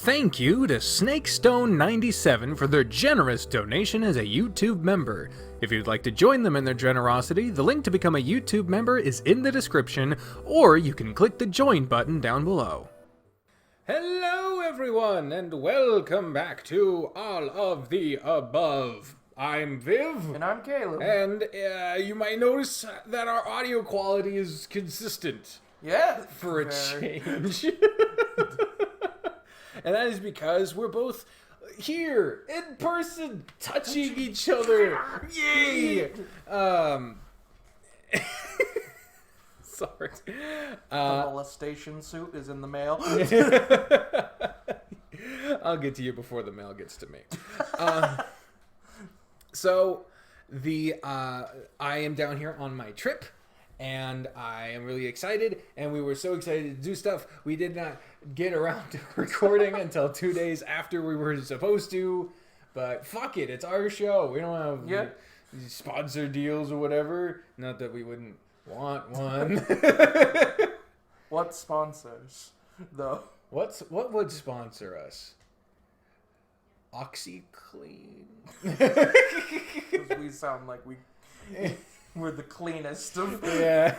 Thank you to SnakeStone97 for their generous donation as a YouTube member. If you'd like to join them in their generosity, the link to become a YouTube member is in the description, or you can click the join button down below. Hello everyone, and welcome back to All of the Above. I'm Viv. And I'm Caleb. And you might notice that our audio quality is consistent. Yeah. For a change. And that is because we're both here, in person, touching each other. Yay! Sorry. The molestation suit is in the mail. I'll get to you before the mail gets to me. So, I am down here on my trip, and I am really excited, and we were so excited to do stuff. We did not get around to recording until 2 days after we were supposed to, but fuck it, it's our show. We don't have sponsor deals or whatever. Not that we wouldn't want one. What sponsors, though? What would sponsor us? OxyClean. Because we sound like we're the cleanest of. Yeah.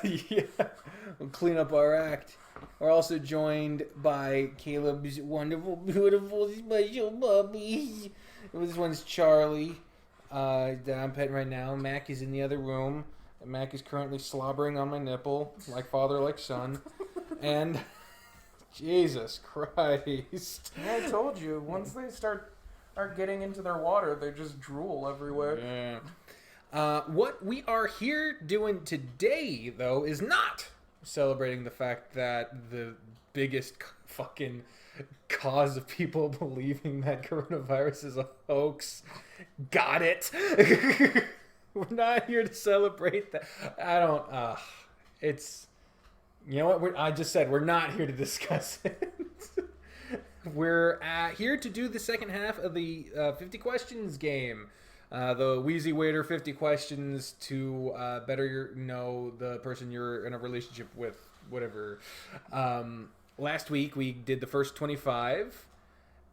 We'll clean up our act. We're also joined by Caleb's wonderful, beautiful, special puppy. This one's Charlie, that I'm petting right now. Mac is in the other room. Mac is currently slobbering on my nipple, like father, like son. And Jesus Christ. Yeah, I told you, once they start getting into their water, they just drool everywhere. Yeah. What we are here doing today, though, is not celebrating the fact that the biggest fucking cause of people believing that coronavirus is a hoax got it. We're not here to celebrate that. It's, you know what, I just said we're not here to discuss it. We're here to do the second half of the 50 questions game. The Wheezywaiter 50 questions to better know the person you're in a relationship with, whatever. Last week we did the first 25,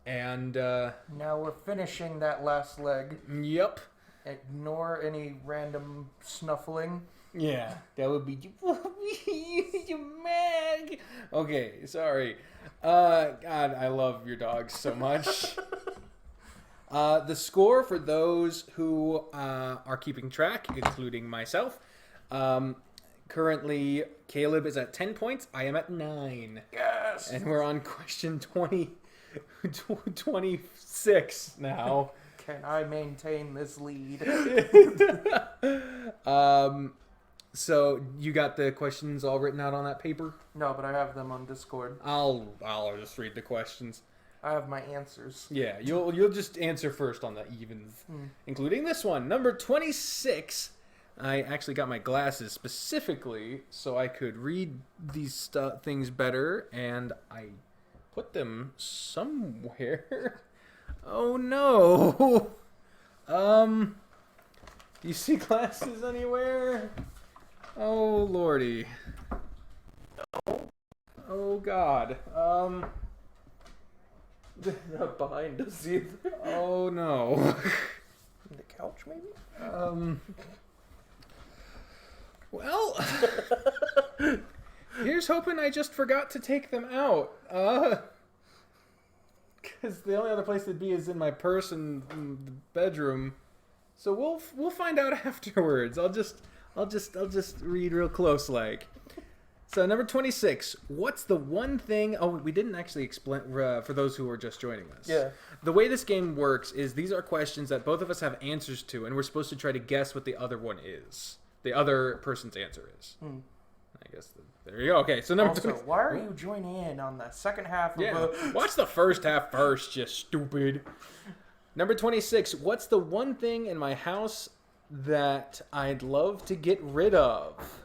and now we're finishing that last leg. Yep. Ignore any random snuffling. Yeah, that would be you Meg. Okay, sorry. God, I love your dogs so much. The score for those who are keeping track, including myself, currently Caleb is at 10 points. I am at 9. Yes. And we're on question 26 now. Can I maintain this lead? So you got the questions all written out on that paper? No, but I have them on Discord. I'll just read the questions. I have my answers. Yeah, you'll just answer first on the evens, including this one, number 26. I actually got my glasses specifically so I could read these things better, and I put them somewhere. Oh no. Do you see glasses anywhere? Oh lordy. Oh God. They're not behind us either. Oh no. The couch, maybe? Well, here's hoping I just forgot to take them out. Because the only other place they'd be is in my purse in the bedroom. So we'll find out afterwards. I'll just read real close like. So number 26, what's the one thing... Oh, we didn't actually explain for those who are just joining us. Yeah. The way this game works is these are questions that both of us have answers to, and we're supposed to try to guess what the other one is. The other person's answer is. I guess there you go. Okay, so number 26. Why are you joining in on the second half of Watch the first half first, you stupid. Number 26, what's the one thing in my house that I'd love to get rid of?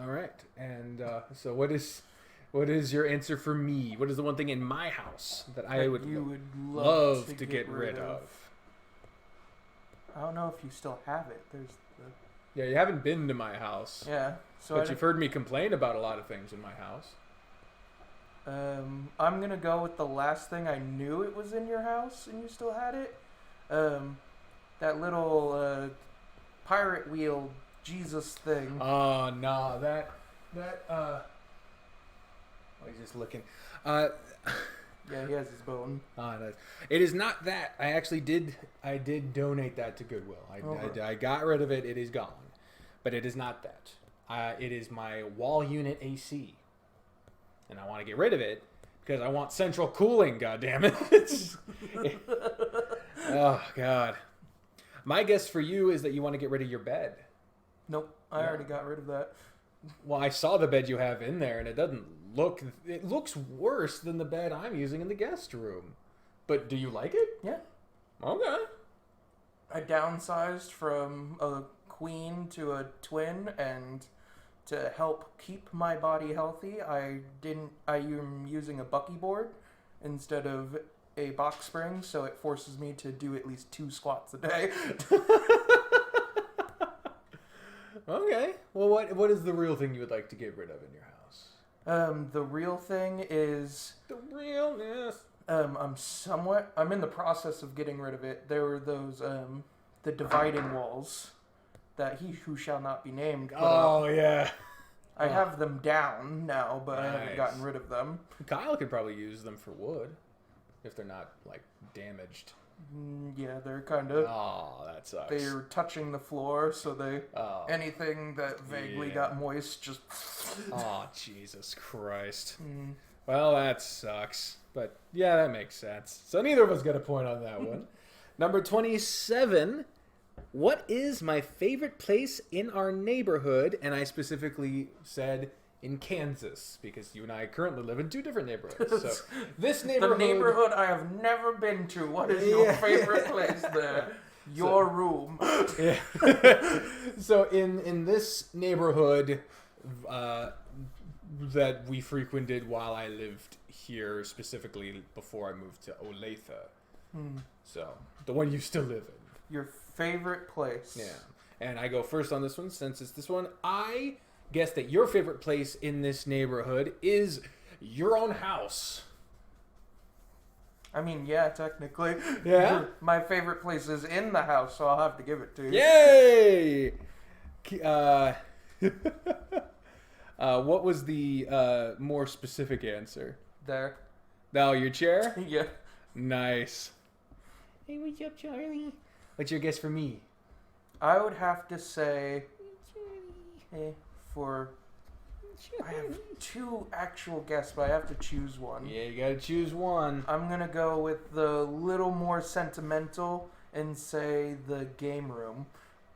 All right, and so what is your answer for me? What is the one thing in my house that I would love to get rid of? I don't know if you still have it. There's Yeah, you haven't been to my house. Yeah. So But you've heard me complain about a lot of things in my house. I'm gonna go with the last thing I knew it was in your house and you still had it. That little pirate wheel Jesus thing. Oh, no, that oh, he's just looking. Yeah, he has his bone. It is not that. I did donate that to Goodwill. I got rid of it. It is gone. But it is not that. It is my wall unit AC. And I want to get rid of it because I want central cooling, goddammit. Oh, God. My guess for you is that you want to get rid of your bed. Nope, I already got rid of that. Well, I saw the bed you have in there, and it looks worse than the bed I'm using in the guest room. But do you like it? Yeah. Okay. I downsized from a queen to a twin, and to help keep my body healthy, I am using a buckyboard instead of a box spring, so it forces me to do at least 2 squats a day. Okay. Well, what is the real thing you would like to get rid of in your house? The real thing is The realness. I'm in the process of getting rid of it. There were those the dividing walls that he who shall not be named put up. Yeah. I have them down now, but I haven't Nice. gotten rid of them. Kyle could probably use them for wood if they're not like damaged. Yeah, they're kind of. Oh, that sucks. They're touching the floor, so they anything that vaguely yeah. got moist just. Oh, Jesus Christ. Well, that sucks. But yeah, that makes sense. So neither of us got a point on that one. Number 27. What is my favorite place in our neighborhood? And I specifically said in Kansas because you and I currently live in 2 different neighborhoods. So this neighborhood, The neighborhood I have never been to. What is your favorite place there? Your room. Yeah. So in this neighborhood that we frequented while I lived here, specifically before I moved to Olathe. So the one you still live in. Your favorite place. Yeah. And I go first on this one since it's this one. I guess that your favorite place in this neighborhood is your own house. I mean, yeah, technically. Yeah? My favorite place is in the house, so I'll have to give it to you. Yay! What was the more specific answer? There. Oh, your chair? Yeah. Nice. Hey, what's up, Charlie? What's your guess for me? I would have to say, I have 2 actual guesses, but I have to choose one. Yeah, you gotta choose one. I'm gonna go with the little more sentimental and say the game room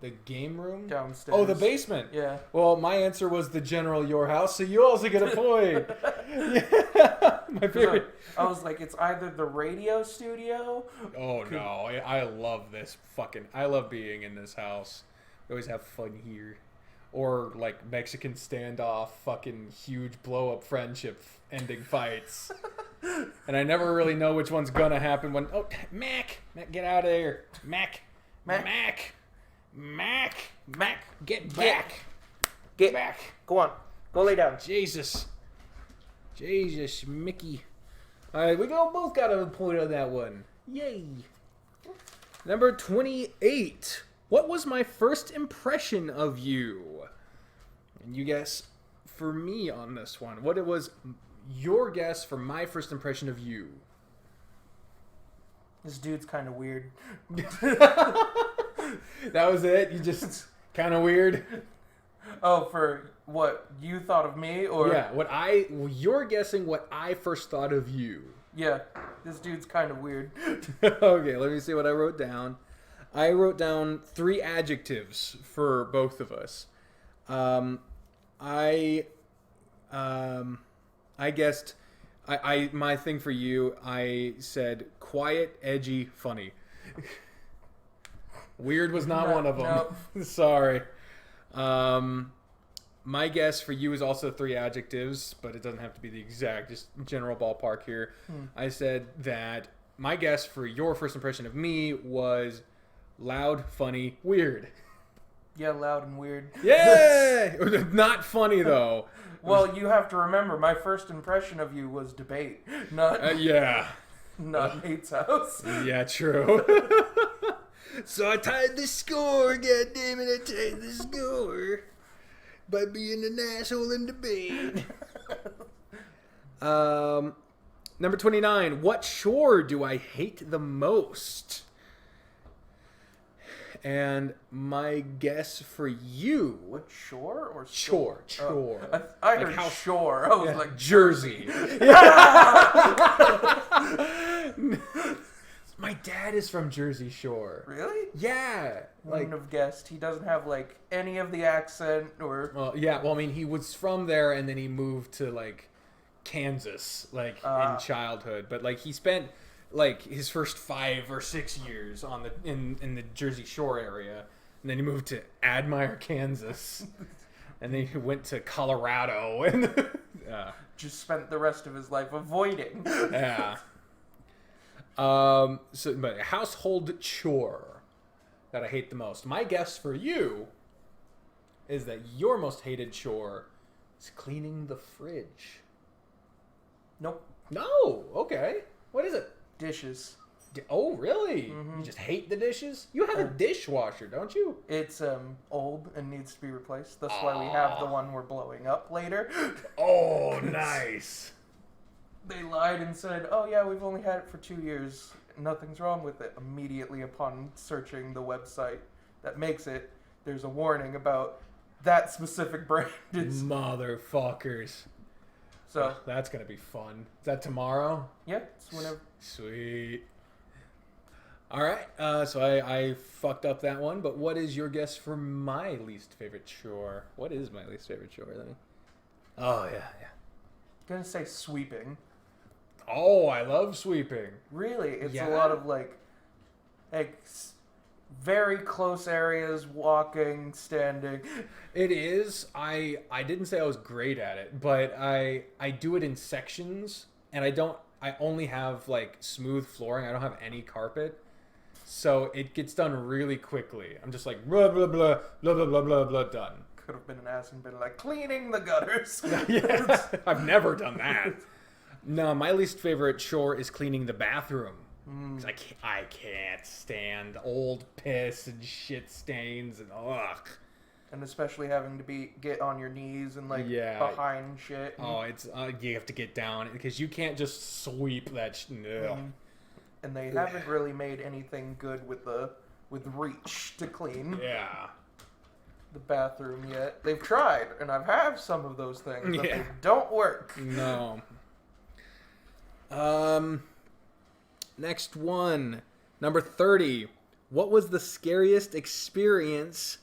The game room? downstairs. Oh, the basement. Yeah. Well, my answer was the general your house, so you also get a point. Yeah, my favorite. I was like, it's either the radio studio. Oh no, I love this fucking. I love being in this house. We always have fun here. Or like Mexican standoff, fucking huge blow up friendship ending fights. And I never really know which one's gonna happen when. Oh, Mac, get out of here, Mac, get back, Get back. Go on. Go lay down. Jesus, Mickey. All right, we both got a point on that one. Yay. Number 28. What was my first impression of you? And you guess for me on this one. What it was your guess for my first impression of you? This dude's kind of weird. That was it? You just kind of weird? Oh, for what you thought of me, or Yeah, you're guessing what I first thought of you. Yeah, this dude's kind of weird. Okay, let me see what I wrote down. I wrote down 3 adjectives for both of us. I guessed. My thing for you. I said quiet, edgy, funny. Weird was not one of them. No. Sorry. My guess for you is also 3 adjectives, but it doesn't have to be the exact, just general ballpark here. I said that my guess for your first impression of me was loud, funny, weird. Yeah, loud and weird. Yeah! Not funny, though. Well, you have to remember, my first impression of you was debate, not Yeah. not Nate's house. Yeah, true. So I tied the score, goddammit, I tied the score by being an asshole in debate. Number 29. What chore do I hate the most? And my guess for you... What, shore or Chore. Oh, I heard house. shore. I was like, Jersey. My dad is from Jersey Shore. Really? Yeah. Wouldn't have guessed. He doesn't have, like, any of the accent or... Well, yeah. Well, I mean, he was from there, and then he moved to, like, Kansas, like, in childhood. But, like, he spent... like his first 5 or 6 years on the in the Jersey Shore area, and then he moved to Admire, Kansas, and then he went to Colorado, and just spent the rest of his life avoiding. yeah. So, but a household chore that I hate the most. My guess for you is that your most hated chore is cleaning the fridge. Nope. No. Okay. What is it? Dishes. Oh, really? Mm-hmm. You just hate the dishes? You have a dishwasher, don't you? It's old and needs to be replaced. That's why we have the one we're blowing up later. Oh, nice. They lied and said, "Oh yeah, we've only had it for 2 years. Nothing's wrong with it." Immediately upon searching the website that makes it, there's a warning about that specific brand. Motherfuckers. So that's gonna be fun. Is that tomorrow? Yeah, it's whenever. Sweet. All right. So I fucked up that one. But what is your guess for my least favorite chore? What is my least favorite chore? Oh yeah. Gonna say sweeping. Oh, I love sweeping. Really, it's Yeah. a lot of like very close areas, walking, standing. It is. I didn't say I was great at it, but I do it in sections, and I only have like smooth flooring. I don't have any carpet. So it gets done really quickly. I'm just like blah blah blah blah blah blah blah blah done. Could have been an ass and been like cleaning the gutters. Yeah, I've never done that. No, my least favorite chore is cleaning the bathroom. 'Cause I can't stand old piss and shit stains and ugh. And especially having to get on your knees and like behind shit. Oh, it's you have to get down because you can't just sweep that. And they haven't really made anything good with reach to clean. Yeah. The bathroom yet. They've tried, and I've had some of those things, but they don't work. No. Next one. Number 30. What was the scariest experience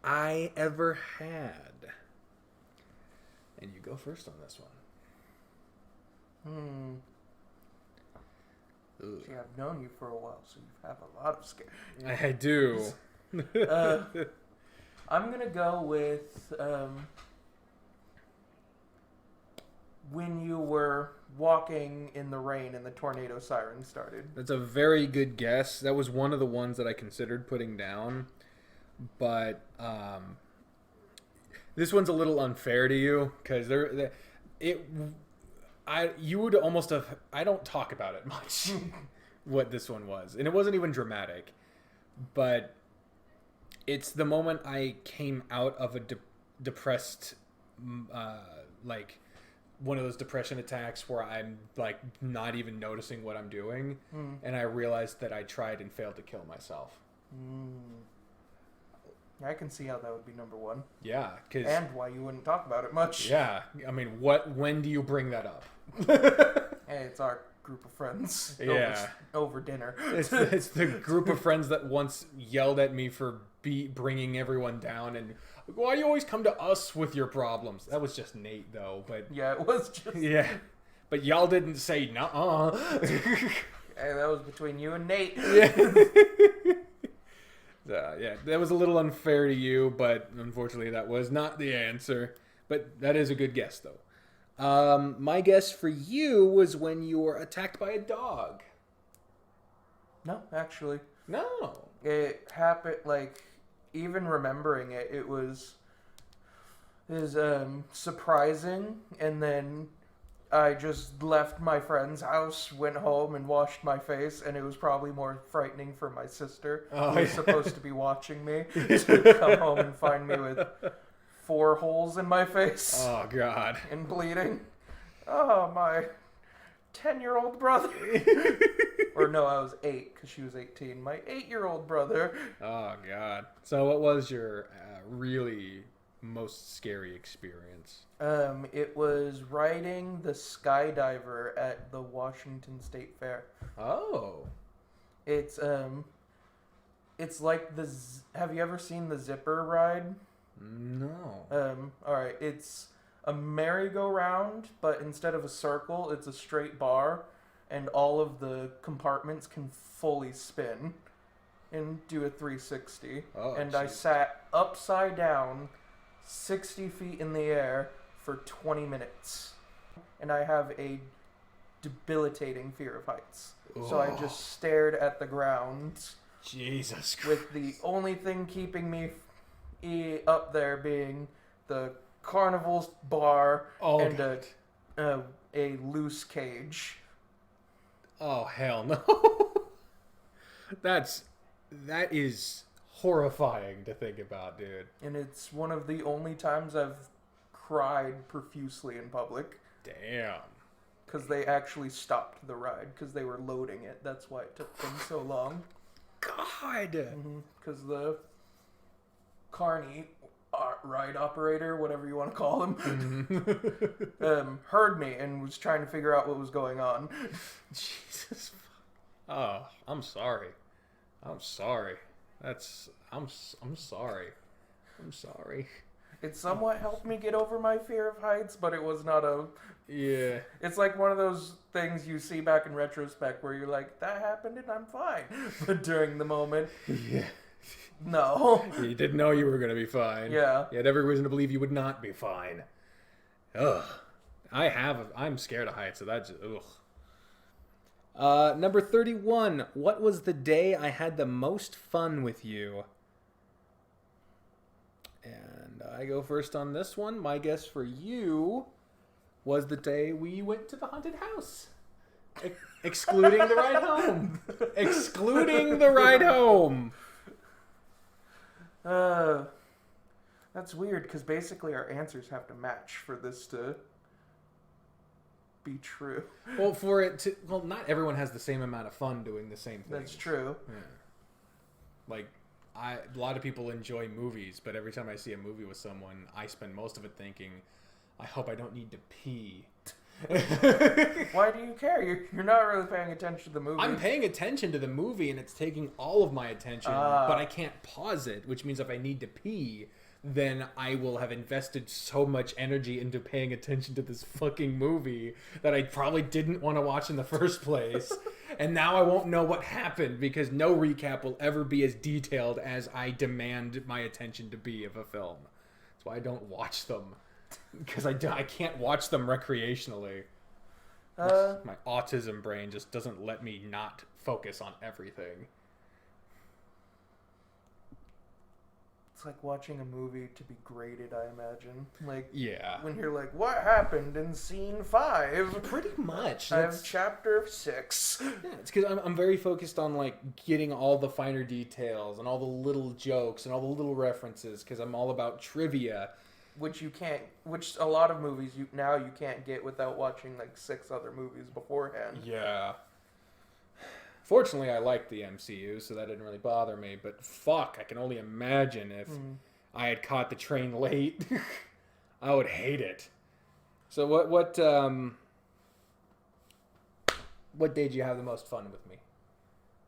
I ever had? And you go first on this one. See, I've known you for a while, so you have a lot of scare. I do. I'm gonna go with when you were walking in the rain and the tornado siren started. That's a very good guess. That was one of the ones that I considered putting down, but this one's a little unfair to you because you would almost have. I don't talk about it much. What this one was, and it wasn't even dramatic, but it's the moment I came out of a depressed, like one of those depression attacks where I'm like not even noticing what I'm doing, and I realized that I tried and failed to kill myself. I can see how that would be number one. Yeah, and why you wouldn't talk about it much. Yeah, I mean, when do you bring that up? Hey, it's our group of friends. Yeah, over dinner. It's the group of friends that once yelled at me for bringing everyone down and why do you always come to us with your problems? That was just Nate though, but yeah, it was just but y'all didn't say nuh-uh. Hey, that was between you and Nate. Yeah, that was a little unfair to you, but unfortunately that was not the answer. But that is a good guess though. My guess for you was when you were attacked by a dog. No, actually. No. It happened, like, even remembering it, it was surprising, and then I just left my friend's house, went home, and washed my face, and it was probably more frightening for my sister, who was supposed to be watching me, to come home and find me with 4 holes in my face. Oh, God. And bleeding. Oh, my 10-year-old brother. Or no, I was 8, because she was 18. My 8-year-old brother. Oh, God. So what was your really most scary experience? It was riding the skydiver at the Washington State Fair. Oh. It's like have you ever seen the zipper ride? No. Alright, it's a merry-go-round, but instead of a circle, it's a straight bar, and all of the compartments can fully spin and do a 360. Oh, and geez. I sat upside down 60 feet in the air for 20 minutes. And I have a debilitating fear of heights. Oh. So I just stared at the ground. Jesus Christ. With the only thing keeping me up there being the carnival's bar and a loose cage. Oh, hell no. That is horrifying to think about, dude. And it's one of the only times I've cried profusely in public. Damn. Because they actually stopped the ride because they were loading it. That's why it took them so long. God. Because the carny ride operator, whatever you want to call him, heard me and was trying to figure out what was going on. Jesus. Oh, I'm sorry. I'm sorry. I'm sorry. I'm sorry. It somewhat helped me get over my fear of heights, but it was not a... Yeah. It's like one of those things you see back in retrospect where you're like, that happened and I'm fine. But during the moment... Yeah. No. You didn't know you were going to be fine. Yeah. You had every reason to believe you would not be fine. Ugh. I'm scared of heights, so that's... Ugh. Number 31. What was the day I had the most fun with you? And I go first on this one. My guess for you was the day we went to the haunted house. Excluding the ride home. Excluding the ride home. That's weird, because basically our answers have to match for this to be true. Well, not everyone has the same amount of fun doing the same thing. That's true. Yeah. Like, a lot of people enjoy movies, but every time I see a movie with someone, I spend most of it thinking, I hope I don't need to pee. Why do you care? You're not really paying attention to the movie. I'm paying attention to the movie, and it's taking all of my attention, but I can't pause it, which means if I need to pee, then I will have invested so much energy into paying attention to this fucking movie that I probably didn't want to watch in the first place. And now I won't know what happened because no recap will ever be as detailed as I demand my attention to be of a film. That's why I don't watch them. Because I can't watch them recreationally. My autism brain just doesn't let me not focus on everything. It's like watching a movie to be graded, I imagine. Like, yeah. When you're like, what happened in scene 5? Pretty much. I have chapter 6. Yeah, it's because I'm very focused on, like, getting all the finer details and all the little jokes and all the little references because I'm all about trivia. Which a lot of movies you can't get without watching, like, 6 other movies beforehand. Yeah. Fortunately, I liked the MCU, so that didn't really bother me. But fuck, I can only imagine if I had caught the train late. I would hate it. So what day did you have the most fun with me?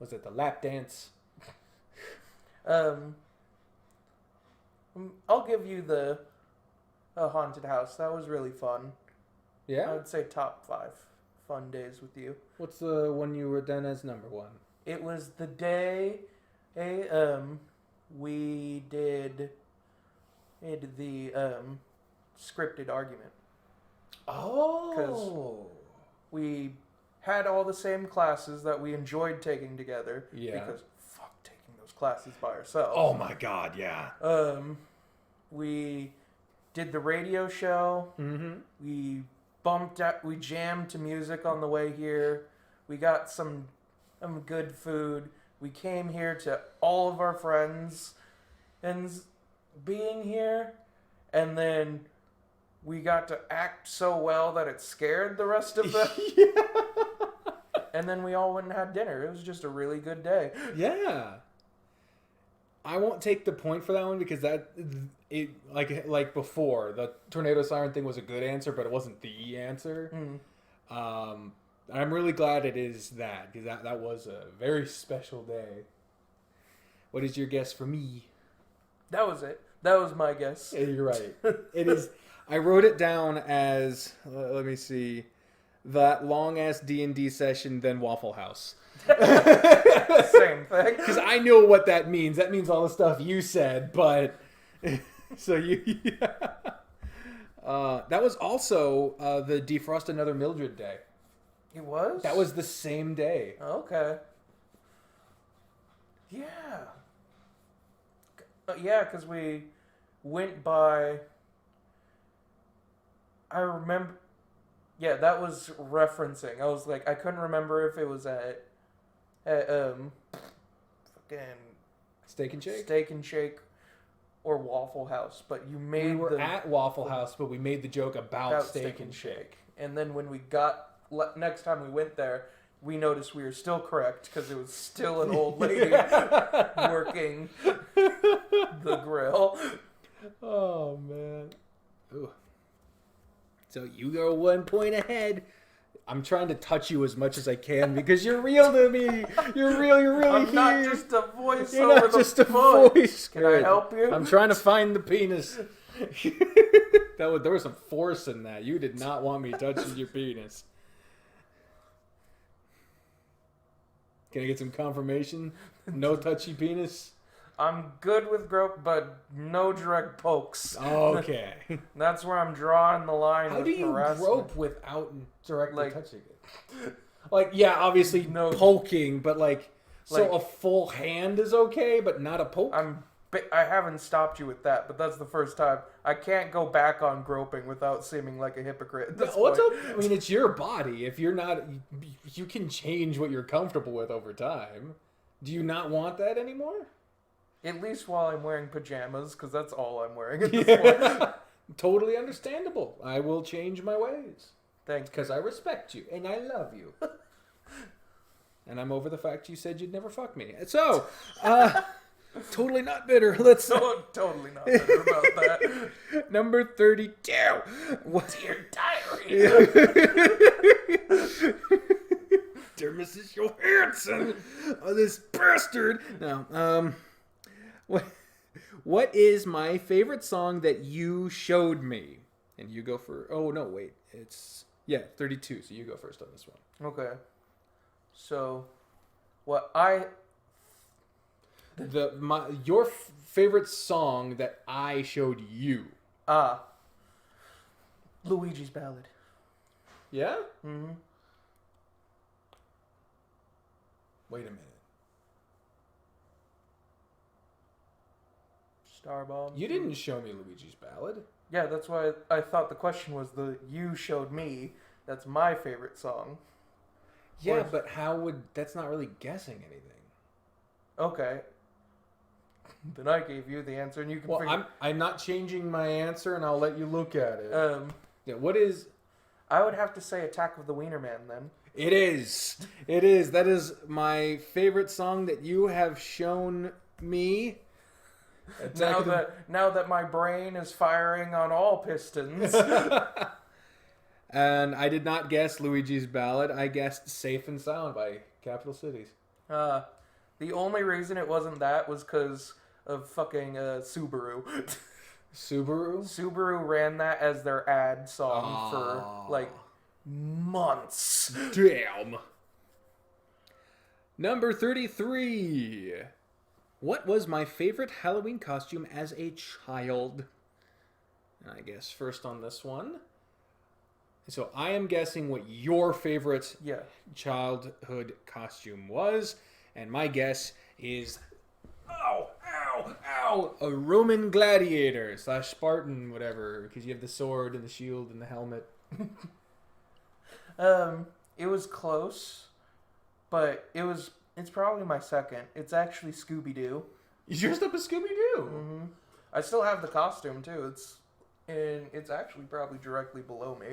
Was it the lap dance? I'll give you the haunted house. That was really fun. Yeah? I would say top 5 fun days with you. What's the one you were done as number 1? It was the day we did the scripted argument. Oh. Because we had all the same classes that we enjoyed taking together. Yeah. Because fuck taking those classes by ourselves. Oh my god, yeah. We did the radio show. Mm-hmm. We jammed to music on the way here. We got some good food. We came here to all of our friends and being here, and then we got to act so well that it scared the rest of them. Yeah. And then we all went and had dinner. It was just a really good day. Yeah. I won't take the point for that one because like before, the tornado siren thing was a good answer, but it wasn't the answer. I'm really glad it is that, because that was a very special day. What is your guess for me? That was it. That was my guess. Yeah, you're right. It is. I wrote it down as, let me see, that long-ass D&D session, then Waffle House. Same thing. Because I know what that means. That means all the stuff you said, but... So you... Yeah. That was also the Defrost Another Mildred day. It was? That was the same day. Okay. Yeah. Yeah, because we went by... I remember... Yeah, that was referencing. I was like, I couldn't remember if it was at fucking Steak and Shake? Steak and Shake or Waffle House, but you made We were at Waffle House, but we made the joke about Steak and Shake. And then when we got... Next time we went there, we noticed we were still correct because it was still an old lady working the grill. Oh, man. Ooh. So you go 1 point ahead. I'm trying to touch you as much as I can because you're real to me. You're real. You're really I'm here. not just a voice You're over not the just a phone. voice. Can I help you? I'm trying to find the penis. There was some force in that. You did not want me touching your penis. Can I get some confirmation? No touchy penis? I'm good with grope, but no direct pokes. Okay. That's where I'm drawing the line. How with do you harassment. grope without directly Like- touching it? Like, yeah, obviously No. poking, but so Like- a full hand is okay, but not a poke? I haven't stopped you with that, but that's the first time. I can't go back on groping without seeming like a hypocrite at this point. I mean, it's your body. If you're not... You can change what you're comfortable with over time. Do you not want that anymore? At least while I'm wearing pajamas, because that's all I'm wearing at this point. Totally understandable. I will change my ways. Thanks. Because I respect you, and I love you. And I'm over the fact you said you'd never fuck me. So, totally not bitter. Let's... Totally not bitter about that. Number 32. What's your diary? Dear Mrs. Johansson, this bastard. No, what is my favorite song that you showed me? And you go for... Oh, no, wait. It's... Yeah, 32, so you go first on this one. Okay. So, what your favorite song that I showed you. Luigi's Ballad. Yeah? Mm-hmm. Wait a minute. Starbomb. You didn't show me Luigi's Ballad. Yeah, that's why I thought the question was you showed me. That's my favorite song. Yeah, Or- but how would... That's not really guessing anything. Okay. Then I gave you the answer, and you can Well, figure... I'm not changing my answer, and I'll let you look at it. Yeah, what is... I would have to say Attack of the Wiener Man, then. It is. It is. That is my favorite song that you have shown me. Now that my brain is firing on all pistons. And I did not guess Luigi's Ballad. I guessed Safe and Sound by Capital Cities. The only reason it wasn't that was because of fucking Subaru. Subaru? Subaru ran that as their ad song for, like, months. Damn. Number 33. What was my favorite Halloween costume as a child? And I guess first on this one. So I am guessing what your favorite childhood costume was. And my guess is Wow! A Roman gladiator / Spartan, whatever, because you have the sword and the shield and the helmet. It was close, but it's probably my second. It's actually Scooby-Doo. You dressed up as Scooby-Doo? Mm-hmm. I still have the costume, too. It's actually probably directly below me.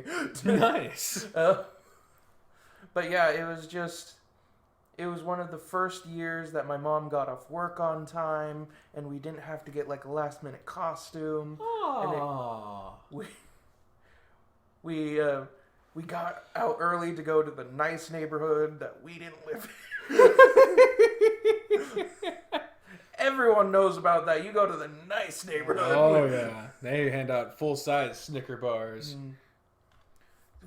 Nice. But yeah, it was one of the first years that my mom got off work on time, and we didn't have to get like a last minute costume. Aww. And we got out early to go to the nice neighborhood that we didn't live in. Everyone knows about that. You go to the nice neighborhood. Oh yeah, they hand out full size Snicker bars.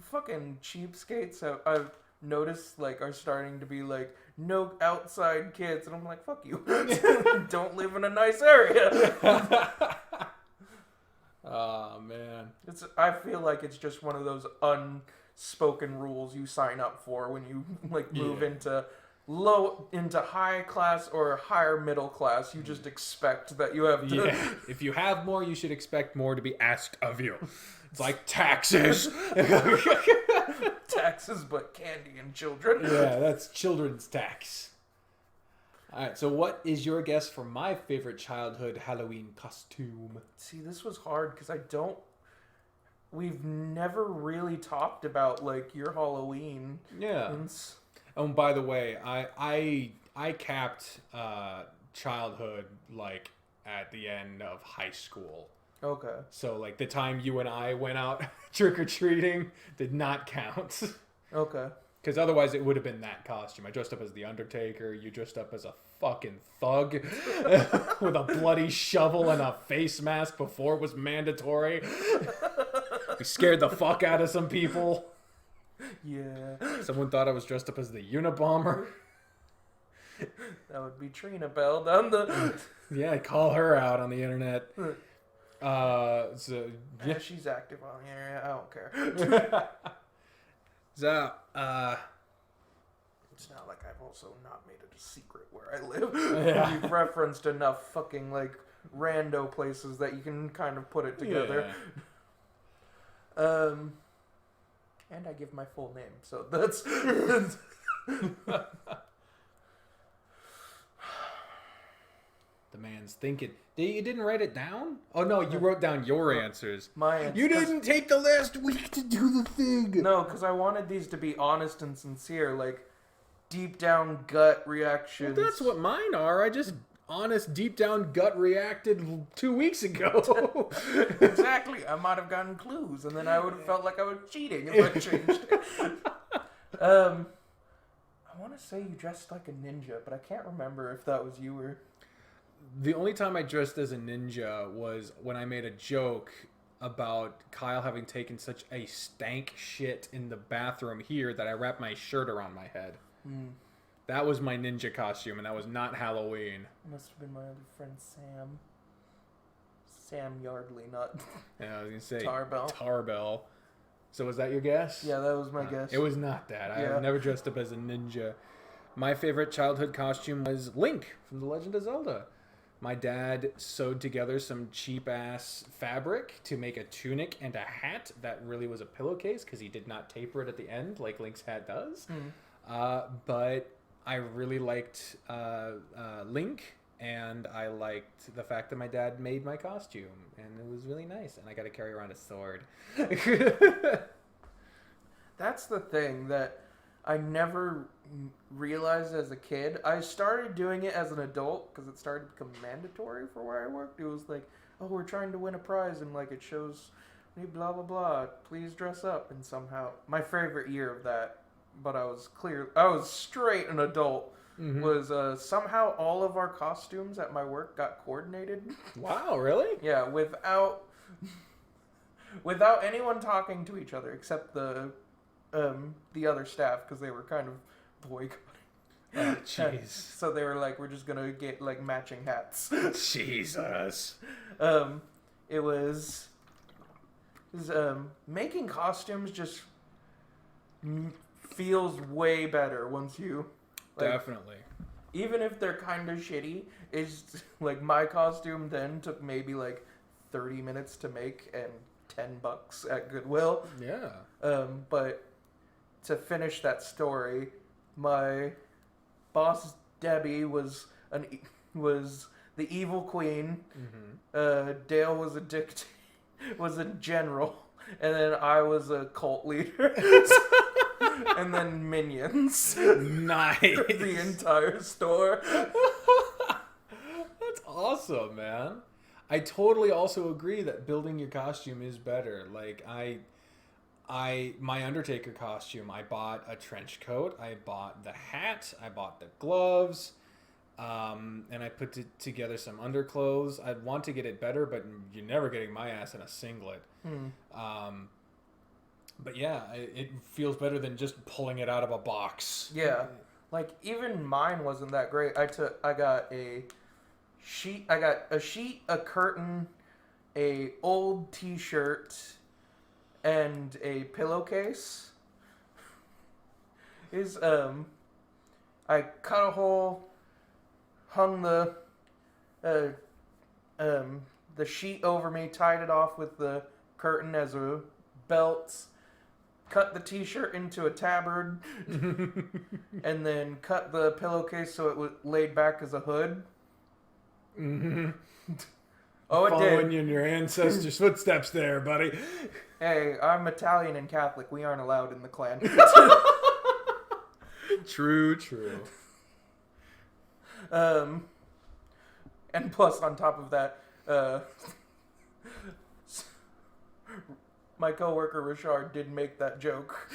Fucking cheapskates I've noticed like are starting to be like no outside kids, and I'm like, fuck you. Don't live in a nice area. Oh man, I feel like it's just one of those unspoken rules you sign up for when you like move into high class or higher middle class. You just expect that you have to. Yeah. If you have more, you should expect more to be asked of you. It's like taxes. Taxes, but candy and children. Yeah, that's children's tax. All right, so what is your guess for my favorite childhood Halloween costume? See, this was hard because we've never really talked about like your Halloween. Yeah. Oh, and by the way, I capped childhood like at the end of high school. Okay. So like the time you and I went out trick or treating did not count. Okay. Because otherwise it would have been that costume. I dressed up as the Undertaker. You dressed up as a fucking thug with a bloody shovel and a face mask before it was mandatory. We scared the fuck out of some people. Yeah. Someone thought I was dressed up as the Unabomber. That would be Trina Bell down the... Yeah, call her out on the internet. Yeah, she's active on the internet. I don't care. So, it's not like I've also not made it a secret where I live. Yeah. You've referenced enough fucking like rando places that you can kind of put it together. Yeah. And I give my full name, so that's... The man's thinking. You didn't write it down? Oh no, you wrote down your answers. My answers. You didn't take the last week to do the thing. No, because I wanted these to be honest and sincere, like deep down gut reactions. Well, that's what mine are. I just honest, deep down gut reacted 2 weeks ago. Exactly. I might have gotten clues, and then I would have felt like I was cheating if I changed it. I want to say you dressed like a ninja, but I can't remember if that was you or... The only time I dressed as a ninja was when I made a joke about Kyle having taken such a stank shit in the bathroom here that I wrapped my shirt around my head. That was my ninja costume, and that was not Halloween. Must have been my other friend Sam. Sam Yardley, not Yeah, I was going to say Tarbell. Tarbell. So was that your guess? Yeah, that was my guess. It was not that. Yeah. I've never dressed up as a ninja. My favorite childhood costume was Link from The Legend of Zelda. My dad sewed together some cheap-ass fabric to make a tunic and a hat that really was a pillowcase because he did not taper it at the end like Link's hat does. But I really liked Link, and I liked the fact that my dad made my costume, and it was really nice. And I got to carry around a sword. That's the thing that I never realized as a kid. I started doing it as an adult because it started to become mandatory for where I worked. It was like, oh, we're trying to win a prize, and like it shows me blah blah blah. Please dress up. And somehow my favorite year of that, but I was straight an adult. Was somehow all of our costumes at my work got coordinated. Wow, really? Yeah, without anyone talking to each other except the other staff because they were kind of boycotting. Oh, jeez. So they were like, we're just gonna get like matching hats. Jesus. It was making costumes just feels way better once you Definitely. even if they're kind of shitty, is like my costume then took maybe like 30 minutes to make and $10 at Goodwill. Yeah. But to finish that story, my boss Debbie was the evil queen. Dale was was a general, and then I was a cult leader. And then minions. Nice. The entire store. That's awesome, man. I totally also agree that building your costume is better. Like my Undertaker costume, I bought a trench coat, I bought the hat, I bought the gloves, and I put together some underclothes. I'd want to get it better, but you're never getting my ass in a singlet. But yeah, it feels better than just pulling it out of a box. Yeah, like even mine wasn't that great. I got a sheet, a curtain, a old T-shirt, and a pillowcase. I cut a hole, hung the sheet over me, tied it off with the curtain as a belt. Cut the T-shirt into a tabard, and then cut the pillowcase so it was laid back as a hood. Mm-hmm. Oh, it Following did. in your ancestors' footsteps there, buddy. Hey, I'm Italian and Catholic. We aren't allowed in the clan. True. And plus, on top of that, my coworker Richard did make that joke.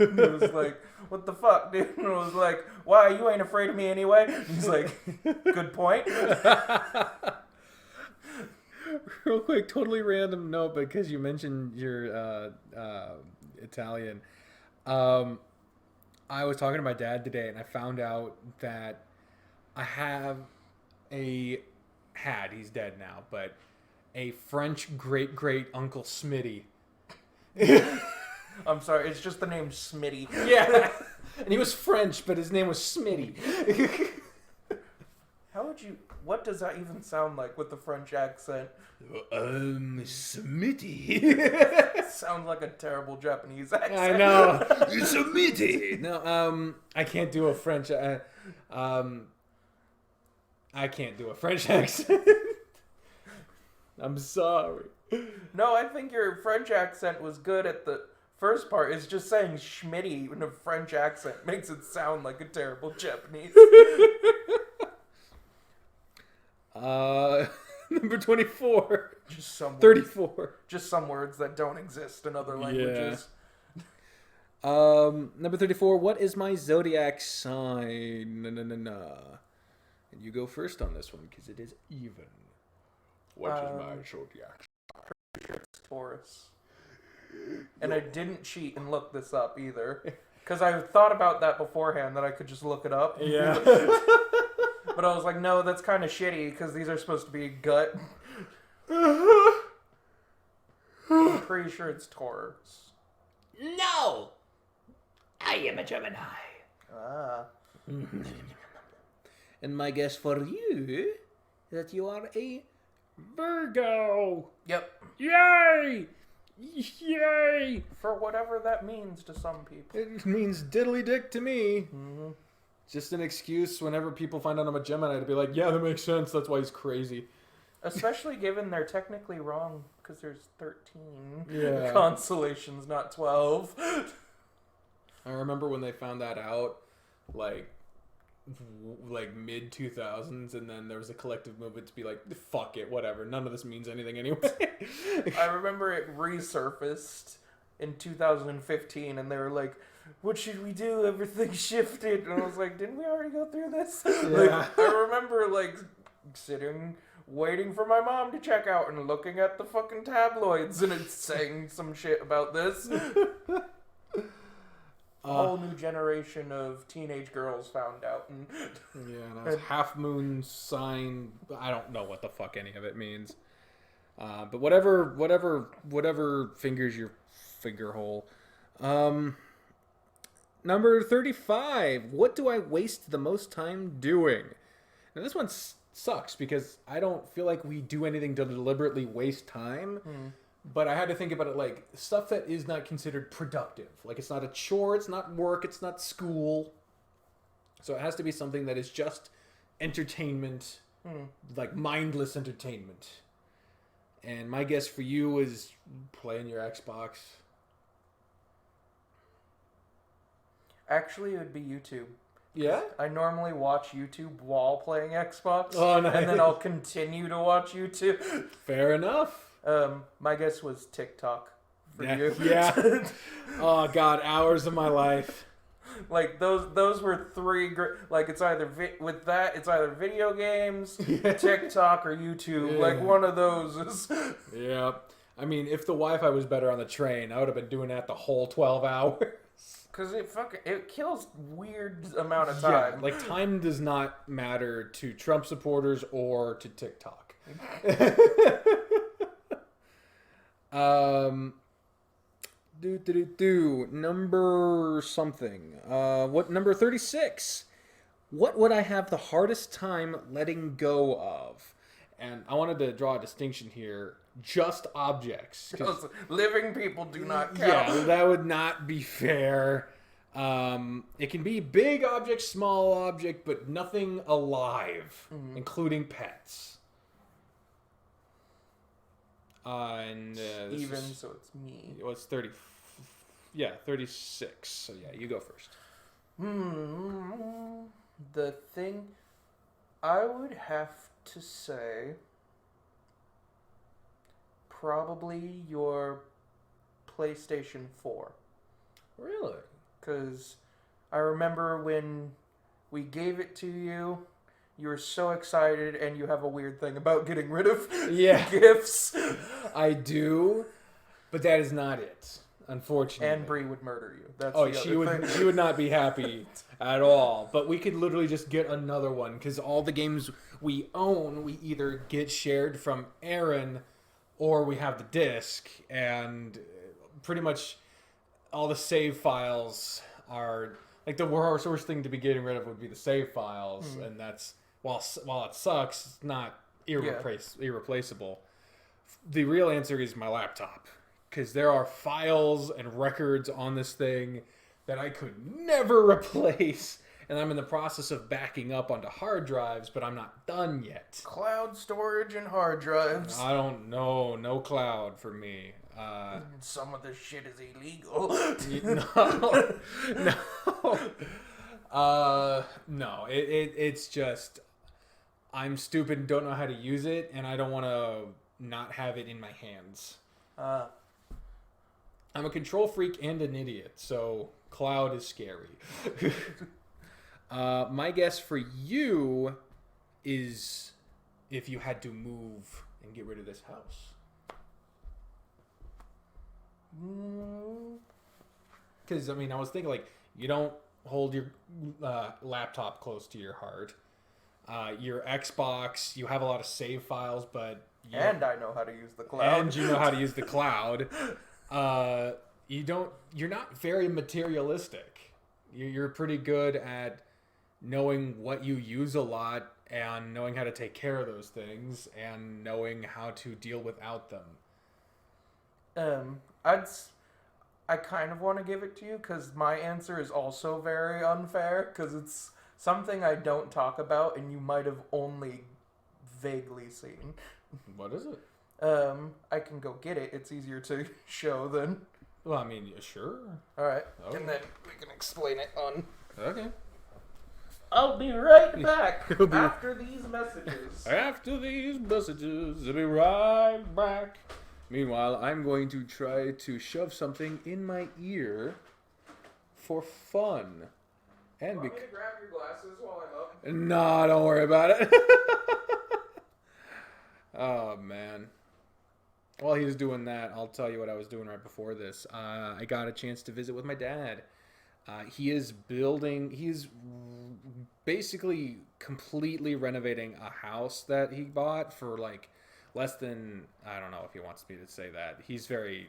It was like, "What the fuck, dude?" And I was like, "Why, you ain't afraid of me anyway?" He's like, "Good point." Real quick, totally random note, because you mentioned your Italian. I was talking to my dad today, and I found out that I had, he's dead now, but a French great uncle Smitty. I'm sorry, it's just the name Smitty. Yeah, and he was French, but his name was Smitty. What does that even sound like with the French accent? Smitty. Sounds like a terrible Japanese accent. I know. Smitty. No, I can't do a French. I can't do a French accent. I'm sorry. No, I think your French accent was good at the first part. It's just saying Schmitty in a French accent makes it sound like a terrible Japanese. Number 24. Just some 34. Just some words that don't exist in other languages. Number 34. What is my zodiac sign? And you go first on this one because it is even. What is my zodiac? It's Taurus. And I didn't cheat and look this up either. Because I thought about that beforehand, that I could just look it up. Yeah. But I was like, no, that's kind of shitty, because these are supposed to be gut. I'm pretty sure it's Taurus. No! I am a Gemini. Ah. And my guess for you is that you are a Virgo. Yep. Yay! Yay! For whatever that means to some people. It means diddly dick to me. Mm-hmm. Just an excuse whenever people find out I'm a Gemini to be like, yeah, that makes sense. That's why he's crazy. Especially given they're technically wrong, because there's 13 Yeah. constellations, not 12. I remember when they found that out, like mid 2000s, and then there was a collective movement to be like, fuck it, whatever, none of this means anything anyway. I remember it resurfaced in 2015, and they were like, what should we do? Everything shifted. And I was like, didn't we already go through this? Yeah. I remember sitting, waiting for my mom to check out and looking at the fucking tabloids, and it's saying some shit about this. A whole new generation of teenage girls found out. And and that's half moon sign. I don't know what the fuck any of it means. But whatever fingers your finger hole. Number 35. What do I waste the most time doing? Now, this one sucks because I don't feel like we do anything to deliberately waste time. But I had to think about it like stuff that is not considered productive. Like it's not a chore, it's not work, it's not school. So it has to be something that is just entertainment, like mindless entertainment. And my guess for you is playing your Xbox. Actually, it would be YouTube. Yeah? I normally watch YouTube while playing Xbox. Oh, nice. And then I'll continue to watch YouTube. Fair enough. My guess was TikTok for Yeah. you. Yeah. Oh, God, hours of my life. Like those were three great. Like it's either it's either video games, TikTok, or YouTube. Yeah. Like one of those is. Yeah. I mean, if the Wi-Fi was better on the train, I would have been doing that the whole 12 hours. Because it kills weird amount of time. Yeah, like time does not matter to Trump supporters or to TikTok. Number something. Number 36. What would I have the hardest time letting go of? And I wanted to draw a distinction here. Just objects. Living people do not count. Yeah, that would not be fair. It can be big object, small object, but nothing alive, including pets. Even so, it's me. Well, it's 30. Yeah, 36. So yeah, you go first. The thing I would have to say, probably your PlayStation 4. Really? Because I remember when we gave it to you, you were so excited, and you have a weird thing about getting rid of gifts. I do, but that is not it, unfortunately. And Bri would murder you. That's she would not be happy at all. But we could literally just get another one, because all the games we own, we either get shared from Aaron, or we have the disc, and pretty much all the save files are like the worst thing to be getting rid of would be the save files, and that's while it sucks, it's not irreplaceable. The real answer is my laptop, because there are files and records on this thing that I could never replace, and I'm in the process of backing up onto hard drives, but I'm not done yet. Cloud storage and hard drives. I don't know, no cloud for me. Some of this shit is illegal. No. It's just I'm stupid and don't know how to use it, and I don't want to not have it in my hands. I'm a control freak and an idiot, so cloud is scary. My guess for you is if you had to move and get rid of this house. Because, I mean, I was thinking, like, you don't hold your laptop close to your heart. Your Xbox, you have a lot of save files, but... And I know how to use the cloud. And you know how to use the cloud. You're not very materialistic. You're pretty good at knowing what you use a lot and knowing how to take care of those things and knowing how to deal without them. I kind of want to give it to you because my answer is also very unfair because it's something I don't talk about and you might have only vaguely seen. What is it? I can go get it. It's easier to show than... Well, I mean, sure. Alright, Okay. and then we can explain it on... Okay. I'll be right back after these messages. After these messages, I'll be right back. Meanwhile, I'm going to try to shove something in my ear for fun. And Want me to grab your glasses while I'm up? No, don't worry about it. Oh, man. While he was doing that, I'll tell you what I was doing right before this. I got a chance to visit with my dad. He's basically completely renovating a house that he bought for like less than, I don't know if he wants me to say that. He's very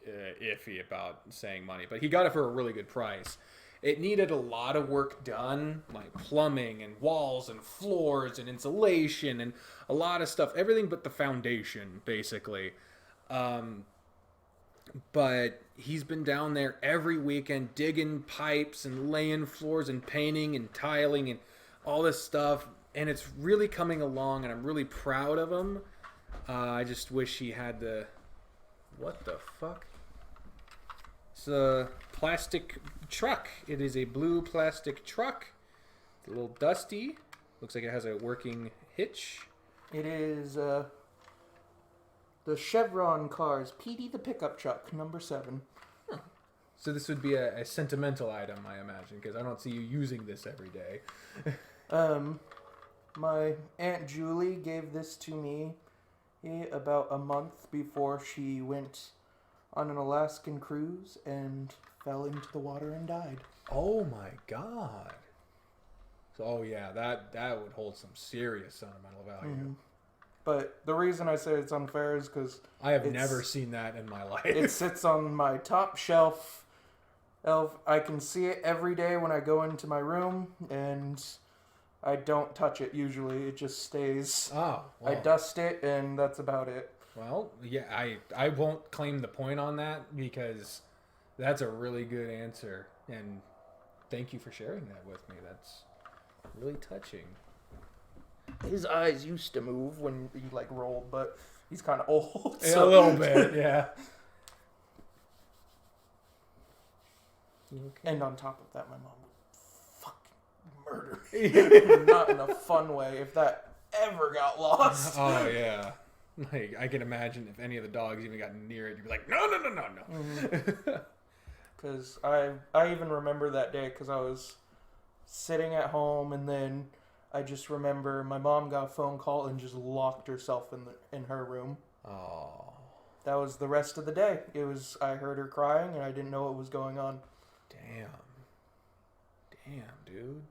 iffy about saying money, but he got it for a really good price. it needed a lot of work done, like plumbing and walls and floors and insulation and a lot of stuff, everything but the foundation, basically. But he's been down there every weekend digging pipes and laying floors and painting and tiling and all this stuff. And it's really coming along, and I'm really proud of him. I just wish he had the... What the fuck? It's a plastic truck. It is a blue plastic truck. It's a little dusty. Looks like it has a working hitch. It is the Chevron cars, Petey the pickup truck, number 7. Huh. So this would be a sentimental item, I imagine, because I don't see you using this every day. My Aunt Julie gave this to me about a month before she went on an Alaskan cruise and fell into the water and died. Oh my god. So, oh yeah, that would hold some serious sentimental value. Mm-hmm. But the reason I say it's unfair is because I have never seen that in my life. It sits on my top shelf. I can see it every day when I go into my room, and I don't touch it usually. It just stays. Oh, well. I dust it, and that's about it. Well, yeah, I won't claim the point on that because that's a really good answer. And thank you for sharing that with me. That's really touching. His eyes used to move when he rolled, but he's kind of old. So. A little bit, yeah. Okay. And on top of that, my mom would fucking murder me. Not in a fun way. If that ever got lost. Oh yeah. Like I can imagine if any of the dogs even got near it, you'd be like, no. Because I even remember that day because I was sitting at home, and then I just remember my mom got a phone call and just locked herself in her room. Oh. That was the rest of the day. I heard her crying, and I didn't know what was going on. Damn, dude.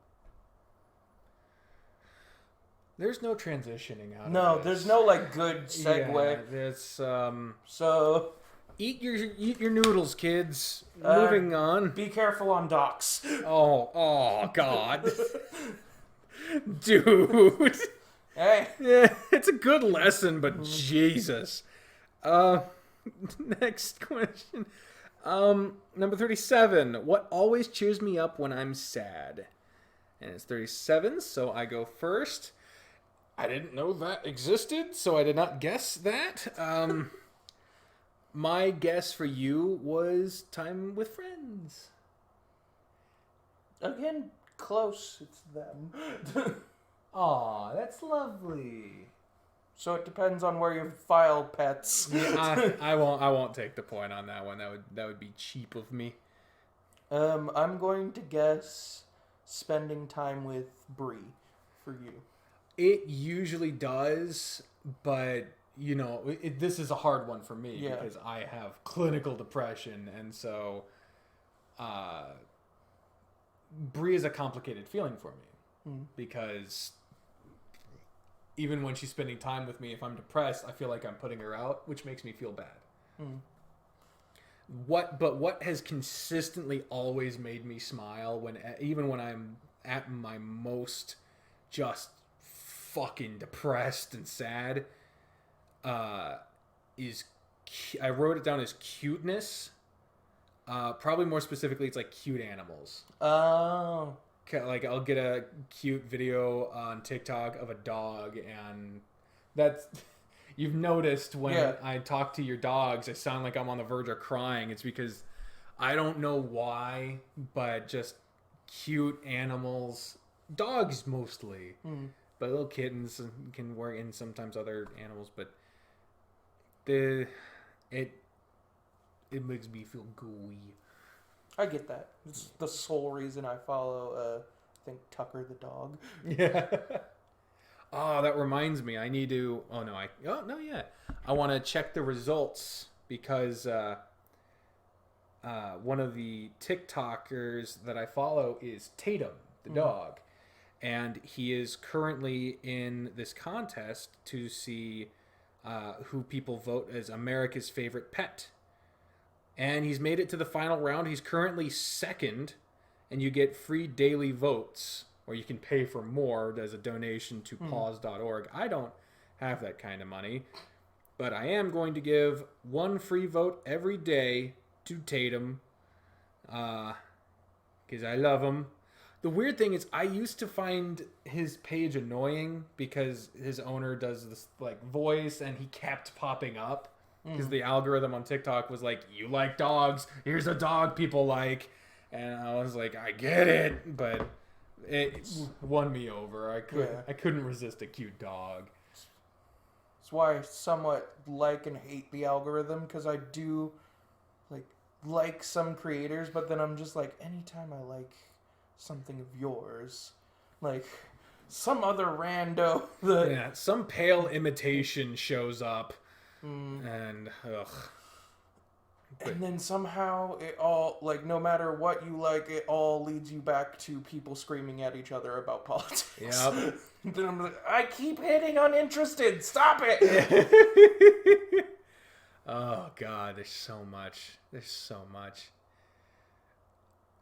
There's no transitioning out of this. There's no good segue. Yeah, it's so eat your noodles, kids. Moving on. Be careful on docks. Oh god. Dude. Hey. Yeah, it's a good lesson, but Jesus. Next question. Number 37. What always cheers me up when I'm sad? And it's 37, so I go first. I didn't know that existed, so I did not guess that. My guess for you was time with friends. Again, close. It's them. Aw, that's lovely. So it depends on where you file pets. Yeah, I won't take the point on that one. That would be cheap of me. I'm going to guess spending time with Bri for you. It usually does, but this is a hard one for me because I have clinical depression, and so Bri is a complicated feeling for me because even when she's spending time with me, if I'm depressed, I feel like I'm putting her out, which makes me feel bad. What has consistently always made me smile even when I'm at my most just fucking depressed and sad is I wrote it down as cuteness. Probably more specifically, it's cute animals. Oh. I'll get a cute video on TikTok of a dog, and that's you've noticed when I talk to your dogs, I sound like I'm on the verge of crying. It's because I don't know why, but just cute animals, dogs mostly, but little kittens can work, and sometimes other animals. But it makes me feel gooey. I get that. It's the sole reason I follow, I think, Tucker the dog. Yeah. Oh, that reminds me. I need to... I want to check the results because one of the TikTokers that I follow is Tatum, the dog. And he is currently in this contest to see who people vote as America's favorite pet. And he's made it to the final round. He's currently second. and you get free daily votes, or you can pay for more as a donation to pause.org. I don't have that kind of money, but I am going to give one free vote every day to Tatum, because I love him. The weird thing is, I used to find his page annoying because his owner does this like voice, and he kept popping up because the algorithm on TikTok was like, "You like dogs? Here's a dog people like," and I was like, "I get it," but it won me over. I couldn't resist a cute dog. That's why I somewhat like and hate the algorithm, because I do like some creators, but then I'm just like, anytime I like something of yours, like some other rando some pale imitation shows up, and and then somehow it all, like, no matter what you like, it all leads you back to people screaming at each other about politics. Yep. Then I'm like, I keep hitting uninterested, stop it. Oh God, there's so much.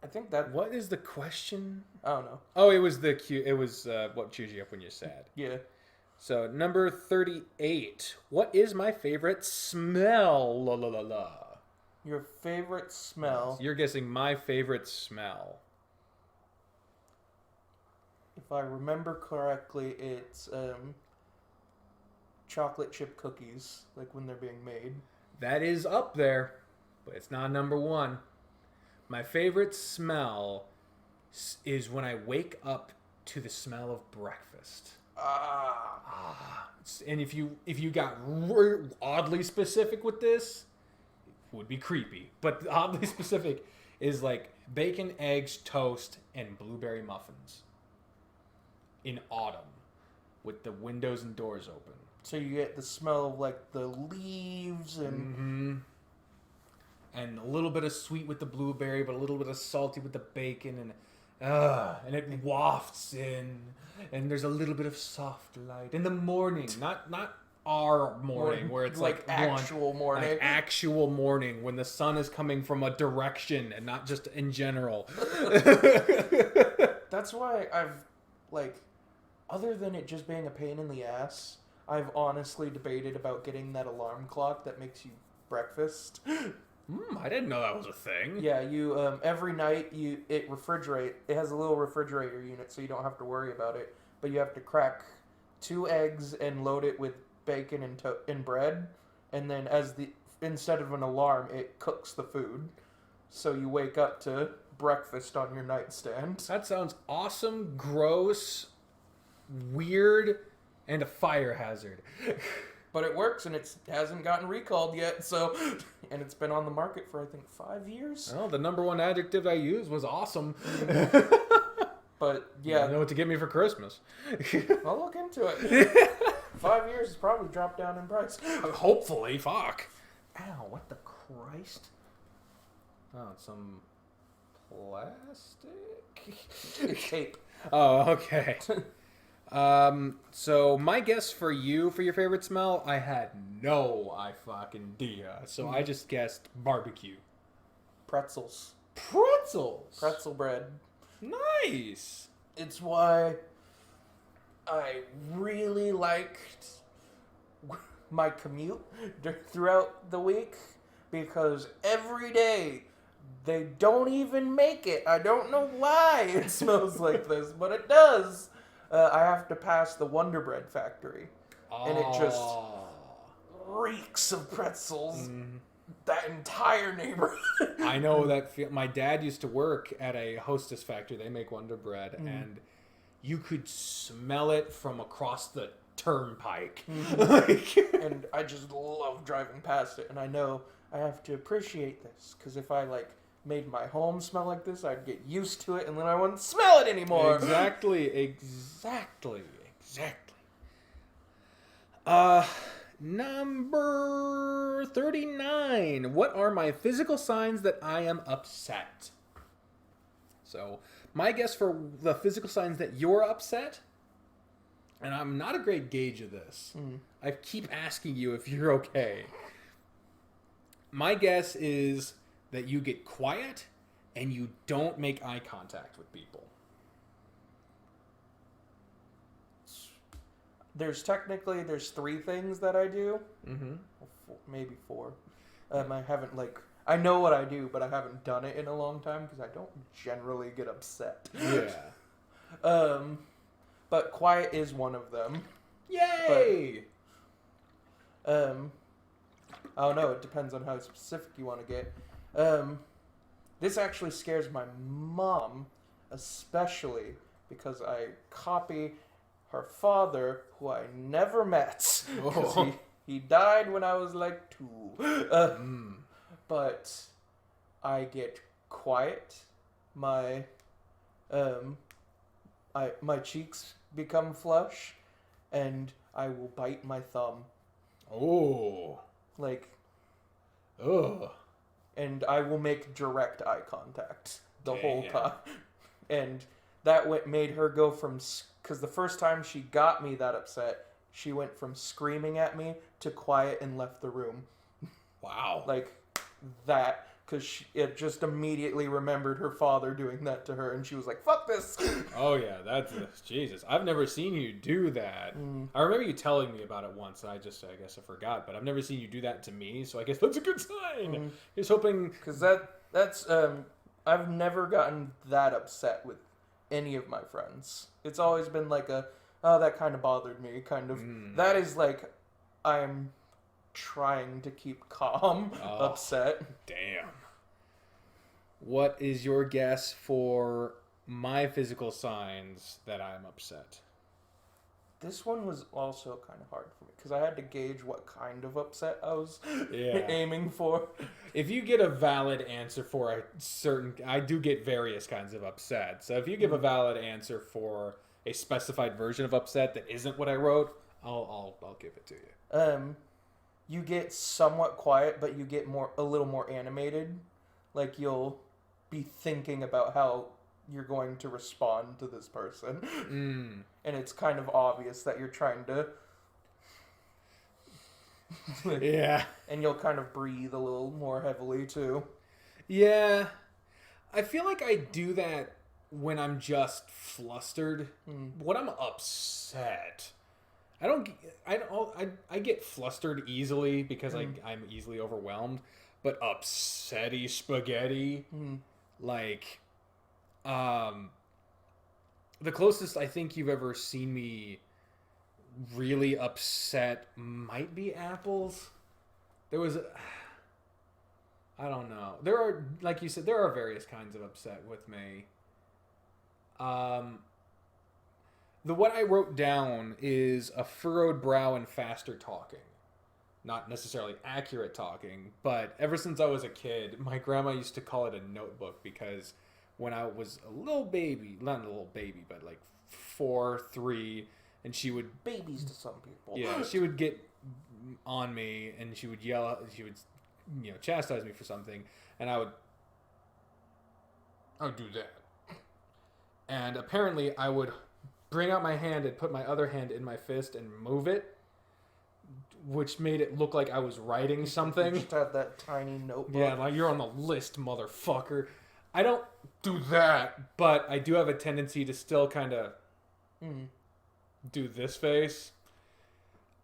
I think that. What is the question? I don't know. Oh, it was what cheers you up when you're sad. Yeah. So number 38. What is my favorite smell? La la la la. Your favorite smell? You're guessing my favorite smell. If I remember correctly, it's chocolate chip cookies, like when they're being made. That is up there, but it's not number one. My favorite smell is when I wake up to the smell of breakfast. And if you got oddly specific with this, it would be creepy. But oddly specific is like bacon, eggs, toast, and blueberry muffins in autumn with the windows and doors open. So you get the smell of like the leaves and and a little bit of sweet with the blueberry, but a little bit of salty with the bacon, and it wafts in, and there's a little bit of soft light in the morning, not our morning where it's like actual morning, like actual morning when the sun is coming from a direction and not just in general. That's why I've other than it just being a pain in the ass, I've honestly debated about getting that alarm clock that makes you breakfast. I didn't know that was a thing. Yeah, you every night it has a little refrigerator unit, so you don't have to worry about it. But you have to crack 2 eggs and load it with bacon and bread, and then instead of an alarm, it cooks the food, so you wake up to breakfast on your nightstand. That sounds awesome, gross, weird, and a fire hazard. But it works, and it hasn't gotten recalled yet, so... And it's been on the market for, I think, 5 years? Oh, the number one adjective I used was awesome. But, yeah... You know what to get me for Christmas. I'll look into it. 5 years has probably dropped down in price. Hopefully, fuck. Ow, what the Christ? Oh, it's some plastic? It's tape. Oh, okay. So my guess for your favorite smell, I had no fucking idea. So I just guessed barbecue. Pretzels. Pretzel bread. Nice. It's why I really liked my commute throughout the week, because every day they don't even make it. I don't know why it smells like this, but it does. I have to pass the Wonder Bread factory, and it just reeks of pretzels. That entire neighborhood. I know that. My dad used to work at a Hostess factory. They make Wonder Bread, and you could smell it from across the turnpike. And I just love driving past it, and I know I have to appreciate this, because if I made my home smell like this, I'd get used to it, and then I wouldn't smell it anymore. Exactly. Number 39. What are my physical signs that I am upset? So, my guess for the physical signs that you're upset, and I'm not a great gauge of this. I keep asking you if you're okay. My guess is that you get quiet and you don't make eye contact with people. There's 3 things that I do. Mm-hmm. Maybe 4. I haven't I know what I do, but I haven't done it in a long time because I don't generally get upset. Yeah. But quiet is one of them. Yay! But, I don't know. It depends on how specific you want to get. This actually scares my mom, especially because I copy her father, who I never met. Oh. He died when I was 2. But I get quiet. My cheeks become flush, and I will bite my thumb. Oh. Ugh. And I will make direct eye contact the whole time. And that made her go from... Because the first time she got me that upset, she went from screaming at me to quiet and left the room. Wow. That. Because it just immediately remembered her father doing that to her, and she was like, fuck this! Oh, yeah, that's... Jesus. I've never seen you do that. I remember you telling me about it once, and I guess I forgot, but I've never seen you do that to me, so I guess that's a good sign. Just hoping... Because that's... I've never gotten that upset with any of my friends. It's always been that kind of bothered me, kind of. That is I'm trying to keep calm, upset. Damn. What is your guess for my physical signs that I'm upset? This one was also kind of hard for me because I had to gauge what kind of upset I was aiming for. If you get a valid answer for a certain... I do get various kinds of upset. So if you give a valid answer for a specified version of upset that isn't what I wrote, I'll give it to you. You get somewhat quiet, but you get a little more animated. You'll be thinking about how you're going to respond to this person. And it's kind of obvious that you're trying to... Yeah. And you'll kind of breathe a little more heavily, too. Yeah. I feel like I do that when I'm just flustered. When I'm upset... I get flustered easily because I'm easily overwhelmed, but upsetty spaghetti, the closest I think you've ever seen me really upset might be apples. There was, I don't know. There are, like you said, there are various kinds of upset with me. What I wrote down is a furrowed brow and faster talking. Not necessarily accurate talking, but ever since I was a kid, my grandma used to call it a notebook because when I was a little baby, not a little baby, but 4, 3, and she would... Babies to some people. Yeah, she would get on me and she would yell, she would, chastise me for something, and I would do that. And apparently I would bring out my hand and put my other hand in my fist and move it, which made it look like I was writing something. You just had that tiny notebook. Yeah, you're on the list, motherfucker. I don't do that, but I do have a tendency to still kind of do this face.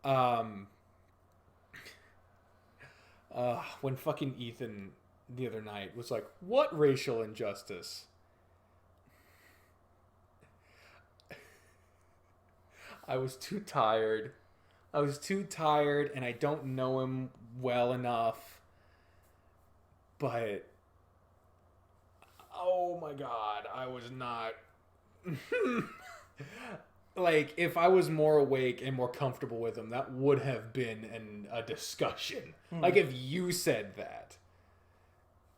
When fucking Ethan the other night was like, what racial injustice? I was too tired, and I don't know him well enough. But, oh my God, I was not... if I was more awake and more comfortable with him, that would have been a discussion. If you said that,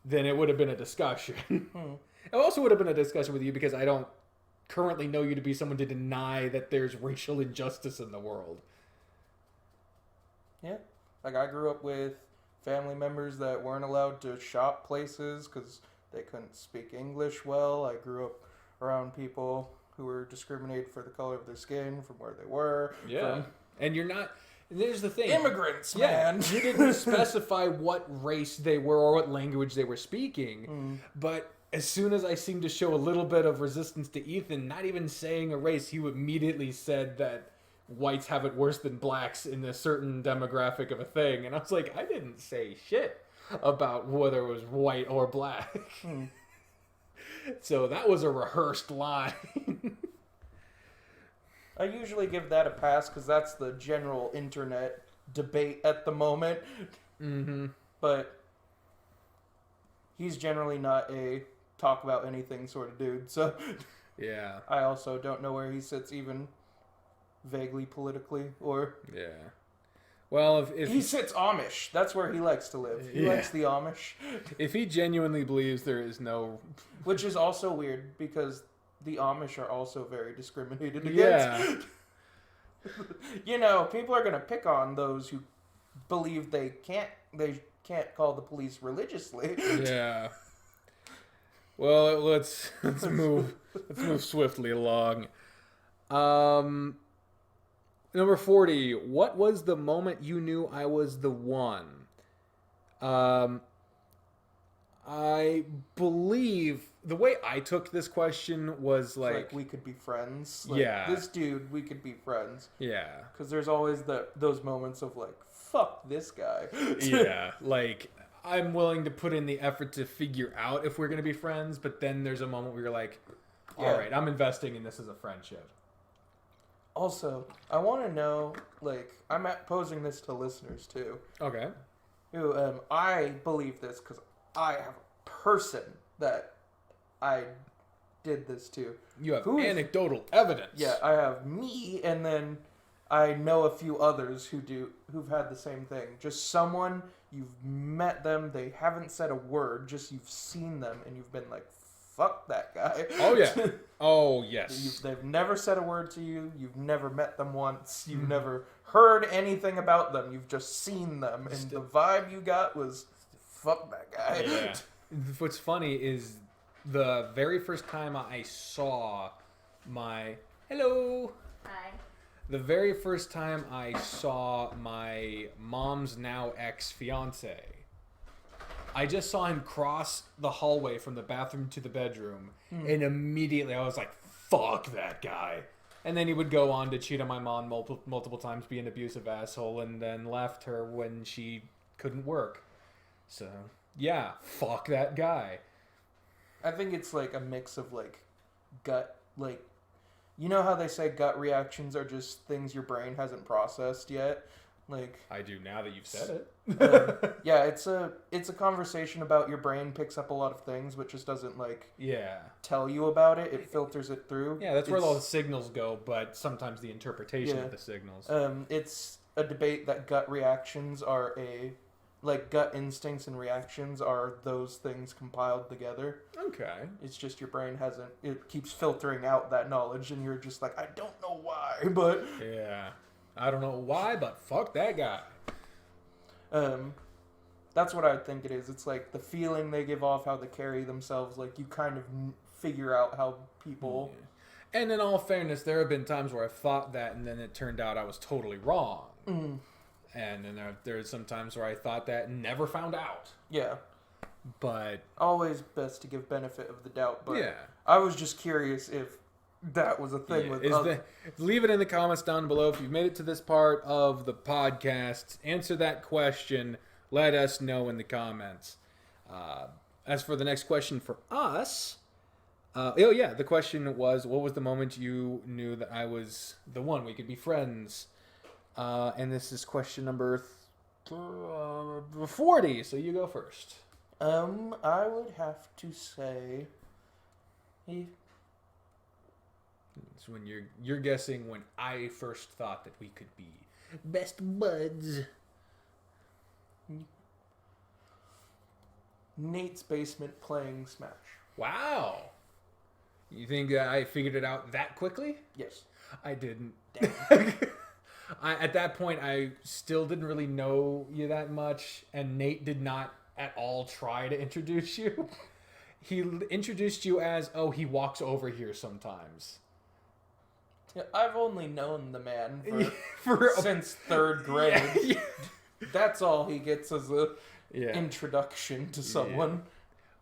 then it would have been a discussion. It also would have been a discussion with you because I don't currently know you to be someone to deny that there's racial injustice in the world. Yeah. I grew up with family members that weren't allowed to shop places because they couldn't speak English well. I grew up around people who were discriminated for the color of their skin from where they were. Yeah. And you're not... There's the thing. Immigrants, man. You didn't specify what race they were or what language they were speaking, but as soon as I seemed to show a little bit of resistance to Ethan, not even saying a race, he immediately said that whites have it worse than blacks in a certain demographic of a thing. And I was like, I didn't say shit about whether it was white or black. So that was a rehearsed line. I usually give that a pass because that's the general internet debate at the moment. Mm-hmm. But he's generally not a talk about anything sort of dude. So Yeah. I also don't know where he sits even vaguely politically or... Yeah. Well, if he sits Amish. That's where he likes to live. He likes the Amish. If he genuinely believes there is no... Which is also weird because the Amish are also very discriminated against. Yeah. You know, people are going to pick on those who believe they can't call the police religiously. Yeah. Well, let's move swiftly along. Number 40. What was the moment you knew I was the one? I believe the way I took this question was like we could be friends. Like, yeah. This dude, we could be friends. Yeah. Because there's always those moments of like, fuck this guy. Yeah. Like, I'm willing to put in the effort to figure out if we're going to be friends, but then there's a moment where you're like, all right, I'm investing in this as a friendship. Also, I want to know, like, I'm posing this to listeners too. Okay. Who, I believe this because I have a person that I did this to. You have anecdotal evidence. Yeah, I have me, and then I know a few others who've had the same thing. Just someone, you've met them, they haven't said a word, just you've seen them, and you've been like, fuck that guy. Oh, yeah. Oh, yes. They've never said a word to you. You've never met them once. You've never heard anything about them. You've just seen them. And the vibe you got was, fuck that guy. Yeah. What's funny is the very first time I saw my... Hello. Hi. The very first time I saw my mom's now ex-fiance, I just saw him cross the hallway from the bathroom to the bedroom, and immediately I was like, fuck that guy. And then he would go on to cheat on my mom multiple times, be an abusive asshole, and then left her when she couldn't work. So, yeah, fuck that guy. I think it's like a mix of like gut, like, you know how they say gut reactions are just things your brain hasn't processed yet? Like, I do now that you've said it. Yeah, it's a conversation about your brain picks up a lot of things, but just doesn't like tell you about it. It filters it through. Yeah, that's where all the signals go, but sometimes the interpretation of the signals. It's a debate that gut reactions are gut instincts and reactions are those things compiled together. Okay. It's just your brain it keeps filtering out that knowledge, and you're just like, I don't know why, but yeah. I don't know why, but fuck that guy. That's what I think it is. It's like the feeling they give off, how they carry themselves. Like you kind of figure out how people. Yeah. And in all fairness, there have been times where I thought that, and then it turned out I was totally wrong. And then there's some times where I thought that and never found out. Yeah. But always best to give benefit of the doubt. But yeah. I was just curious if that was a thing with leave it in the comments down below if you've made it to this part of the podcast. Answer that question. Let us know in the comments. As for the next question for us, the question was, what was the moment you knew that I was the one? We could be friends. And this is question number 40. So you go first. I would have to say. It's when you're guessing when I first thought that we could be best buds. Nate's basement playing Smash. Wow. You think I figured it out that quickly? Yes. I didn't. At that point, I still didn't really know you that much, and Nate did not at all try to introduce you. He introduced you as, he walks over here sometimes. Yeah, I've only known the man since third grade. Yeah. That's all he gets as a introduction to someone.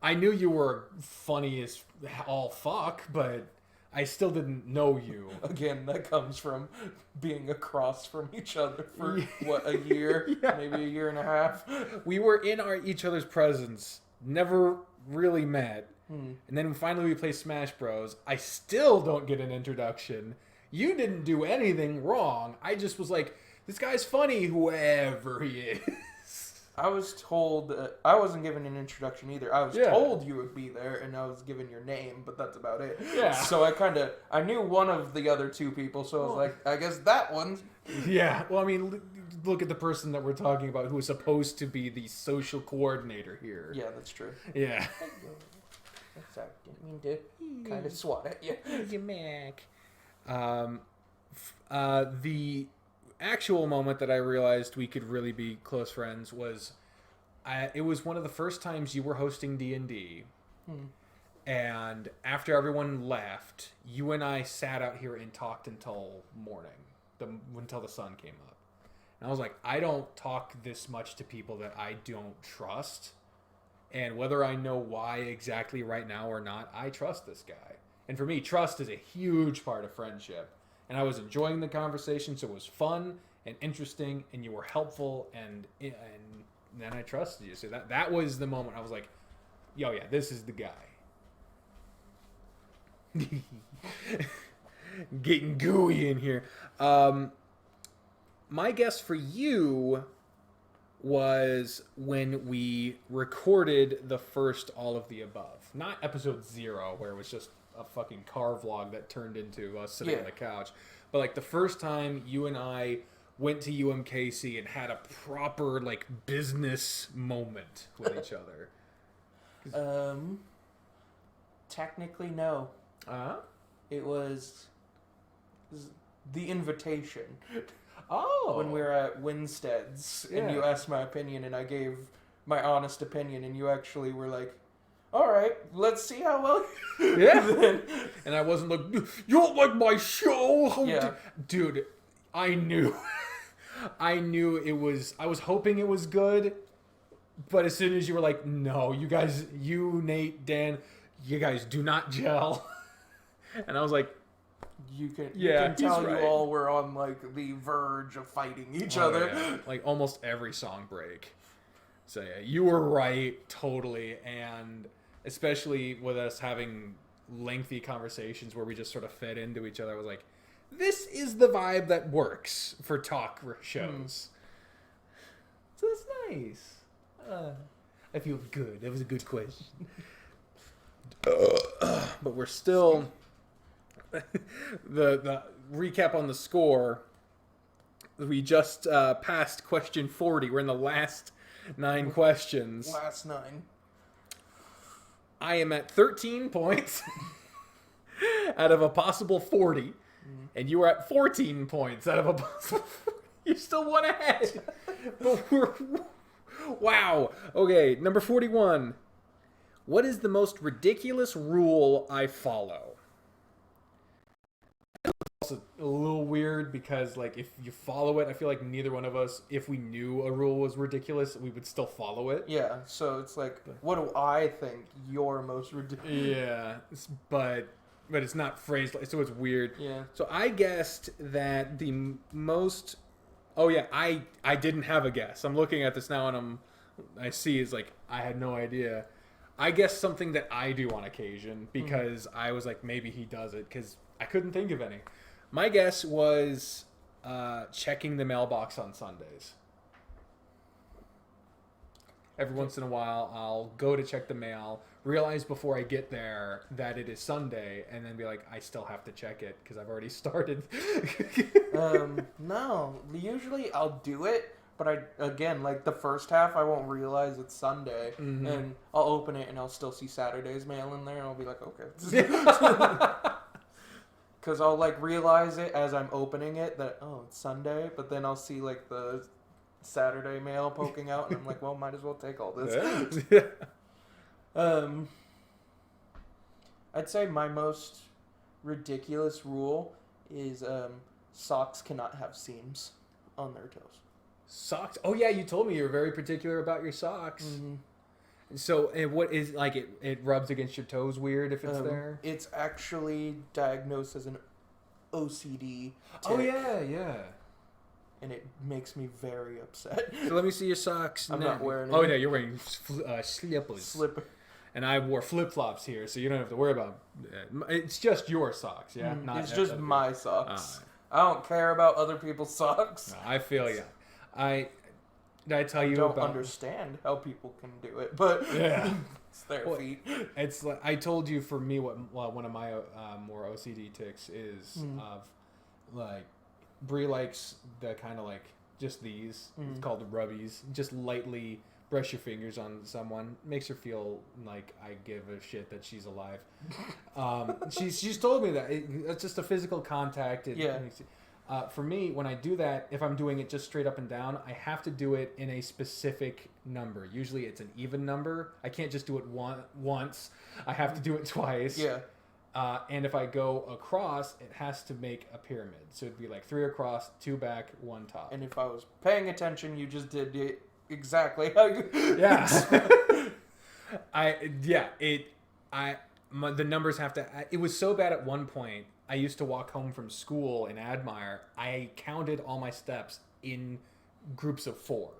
I knew you were funny as all fuck, but I still didn't know you. Again, that comes from being across from each other for, what, a year? Yeah. Maybe a year and a half? We were in each other's presence, never really met. And then finally we play Smash Bros. I still don't get an introduction. You didn't do anything wrong. I just was like, this guy's funny, whoever he is. I was told, I wasn't given an introduction either. I was told you would be there, and I was given your name, but that's about it. Yeah. So I knew one of the other two people, so I was like, I guess that one. Yeah, well, I mean, look at the person that we're talking about who is supposed to be the social coordinator here. Yeah, that's true. Yeah. Sorry, didn't mean to kind of swat at you. You Mac. The actual moment that I realized we could really be close friends was, it was one of the first times you were hosting D&D, and after everyone left, you and I sat out here and talked until morning, until the sun came up. And I was like, I don't talk this much to people that I don't trust, and whether I know why exactly right now or not, I trust this guy. And for me, trust is a huge part of friendship. And I was enjoying the conversation, so it was fun and interesting, and you were helpful, and then I trusted you. So that was the moment I was like, yo, yeah, this is the guy. Getting gooey in here. My guess for you was when we recorded the first All of the Above. Not episode 0, where it was just a fucking car vlog that turned into us sitting on the couch. But like the first time you and I went to UMKC and had a proper like business moment with each other. Technically, no. It was the invitation. Oh. When we were at Winstead's, and you asked my opinion, and I gave my honest opinion, and you actually were like, all right, let's see how well. Yeah. And I wasn't like, you don't like my show? Dude, I knew. I knew it was, I was hoping it was good, but as soon as you were like, no, you guys, you, Nate, Dan, you guys do not gel. And I was like, you can tell right. You all were on like the verge of fighting each other. Yeah. Like almost every song break. So yeah, you were right, totally. And especially with us having lengthy conversations where we just sort of fed into each other, I was like, this is the vibe that works for talk shows. So it's nice. I feel good. That was a good question. But we're still... the recap on the score, we just passed question 40. We're in the last 9 questions. Last 9. I am at 13 points out of a possible 40, and you are at 14 points out of a possible 40. You're still one ahead. But wow. Okay, number 41. What is the most ridiculous rule I follow? Also a little weird because like if you follow it, I feel like neither one of us, if we knew a rule was ridiculous, we would still follow it. Yeah, so it's like, what do I think your most ridiculous? Yeah, but it's not phrased like, so it's weird. Yeah. So I guessed that the most. Oh yeah, I didn't have a guess. I'm looking at this now and I see is like I had no idea. I guessed something that I do on occasion because I was like maybe he does it because I couldn't think of any. My guess was checking the mailbox on Sundays. Every once in a while, I'll go to check the mail, realize before I get there that it is Sunday, and then be like, I still have to check it because I've already started. No. Usually I'll do it, but again, like the first half, I won't realize it's Sunday, and I'll open it and I'll still see Saturday's mail in there, and I'll be like, okay. Because I'll like realize it as I'm opening it that, oh, it's Sunday, but then I'll see like the Saturday mail poking out, and I'm like, well, might as well take all this. Yeah. I'd say my most ridiculous rule is socks cannot have seams on their toes. Socks? Oh yeah, you told me you were very particular about your socks. So, what is like it rubs against your toes weird if it's there? It's actually diagnosed as an OCD tick. Oh yeah. And it makes me very upset. So let me see your socks. I'm not wearing Oh any. yeah, you're wearing slippers. Slipper. And I wore flip flops here, so you don't have to worry about. It's just your socks, yeah. It's just my socks. I don't care about other people's socks. No, I feel you. Did I tell you don't about? Understand how people can do it, but Yeah, it's their feet. It's like I told you. For me, what one of my more OCD ticks is of like Brie likes the kind of like just these. It's called the rubbies. Just lightly brush your fingers on someone, makes her feel like I give a shit that she's alive. She's told me that it's just a physical contact. For me, when I do that, if I'm doing it just straight up and down, I have to do it in a specific number. Usually it's an even number. I can't just do it once. I have to do it twice. Yeah. And if I go across, it has to make a pyramid. So it'd be like 3 across, 2 back, 1 top. And if I was paying attention, you just did it exactly how you... Yeah. The numbers have to... It was so bad at one point. I used to walk home from school in Admire. I counted all my steps in groups of 4.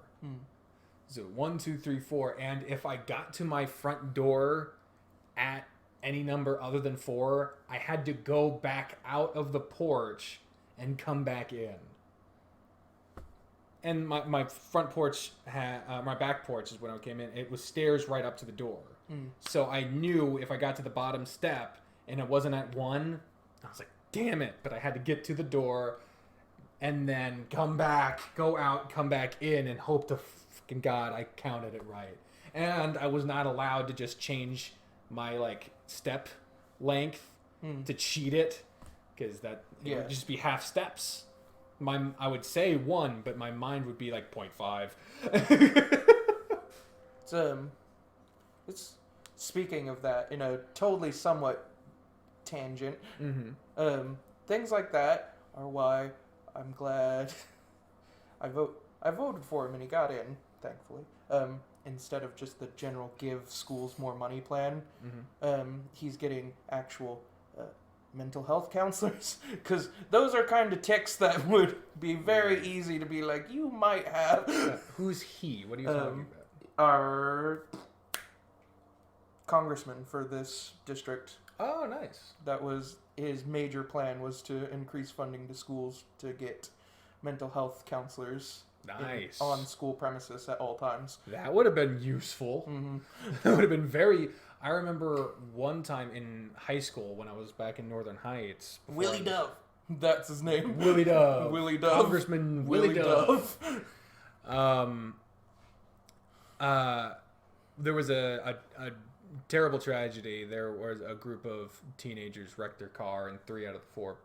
So 1, 2, 3, 4. And if I got to my front door at any number other than 4, I had to go back out of the porch and come back in. And my front porch, my back porch is when I came in. It was stairs right up to the door. So I knew if I got to the bottom step and it wasn't at 1, I was like, damn it. But I had to get to the door and then come back, go out, come back in, and hope to fucking God I counted it right. And I was not allowed to just change my like step length to cheat it, because it would just be half steps. I would say 1, but my mind would be like 0.5. It's speaking of that in a totally somewhat tangent. Things like that are why I'm glad I voted for him and he got in, thankfully. Instead of just the general give schools more money plan, he's getting actual mental health counselors, because those are kind of ticks that would be very easy to be like, you might have. Who's he? What are you talking about? Our congressman for this district. Oh, nice. That was his major plan, was to increase funding to schools to get mental health counselors on school premises at all times. That would have been useful. That would have been very... I remember one time in high school when I was back in Northern Heights. Willie Dove. That's his name. Willie Dove. Willie Dove. Congressman Willie Dove. There was a terrible tragedy. There was a group of teenagers wrecked their car, and 3 out of the 4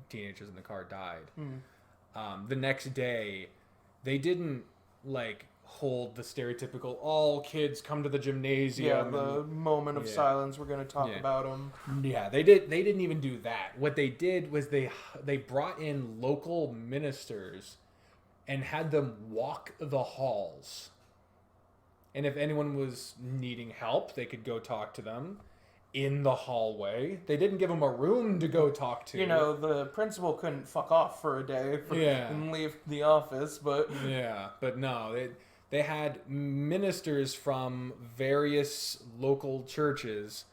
teenagers in the car died. The next day, they didn't hold the stereotypical all kids come to the gymnasium. Yeah, the moment of silence. We're going to talk about them. Yeah, they didn't even do that. What they did was they brought in local ministers and had them walk the halls. And if anyone was needing help, they could go talk to them in the hallway. They didn't give them a room to go talk to. You know, the principal couldn't fuck off for a day and leave the office, but... Yeah, but no, they had ministers from various local churches,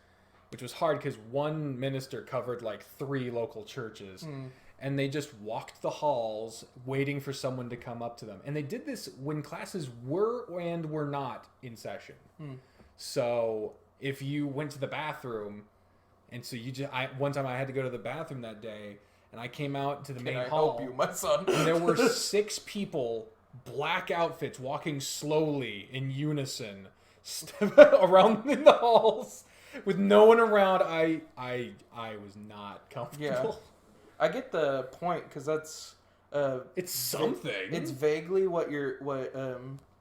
which was hard because one minister covered 3 local churches. And they just walked the halls waiting for someone to come up to them. And they did this when classes were and were not in session. So if you went to the bathroom, and so one time I had to go to the bathroom that day, and I came out to the main hall. Help you, my son? And there were 6 people, black outfits, walking slowly in unison around in the halls with no one around. I was not comfortable. Yeah. I get the point, because that's it's something. It's vaguely what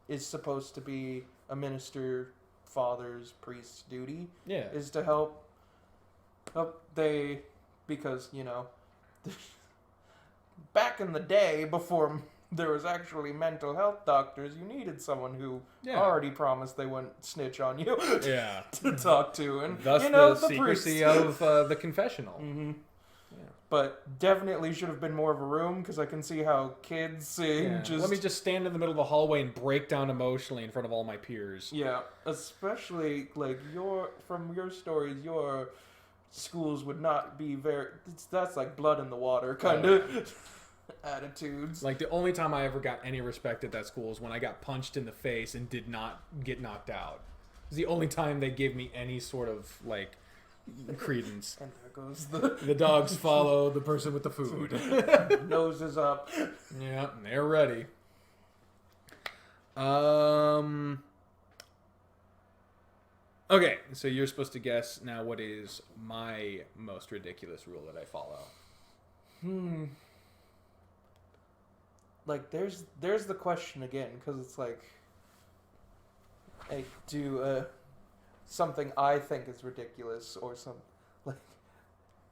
is supposed to be a minister, father's, priest's duty. Yeah, is to help because back in the day before there was actually mental health doctors, you needed someone who Yeah. already promised they wouldn't snitch on you Yeah. to talk to. And, Thus the secrecy priest. of the confessional. Mm-hmm. But definitely should have been more of a room, because I can see how kids just... Let me just stand in the middle of the hallway and break down emotionally in front of all my peers. Yeah, especially, like, from your stories, your schools would not be very... That's like blood in the water kind of attitudes. Like, the only time I ever got any respect at that school is when I got punched in the face and did not get knocked out. It was the only time they gave me any sort of, like, credence. And there goes the dogs follow the person with the food. Nose is up. Yeah, they're ready. Okay, so you're supposed to guess now what is my most ridiculous rule that I follow. Like, there's the question again, because it's like, I do something I think is ridiculous or something, like,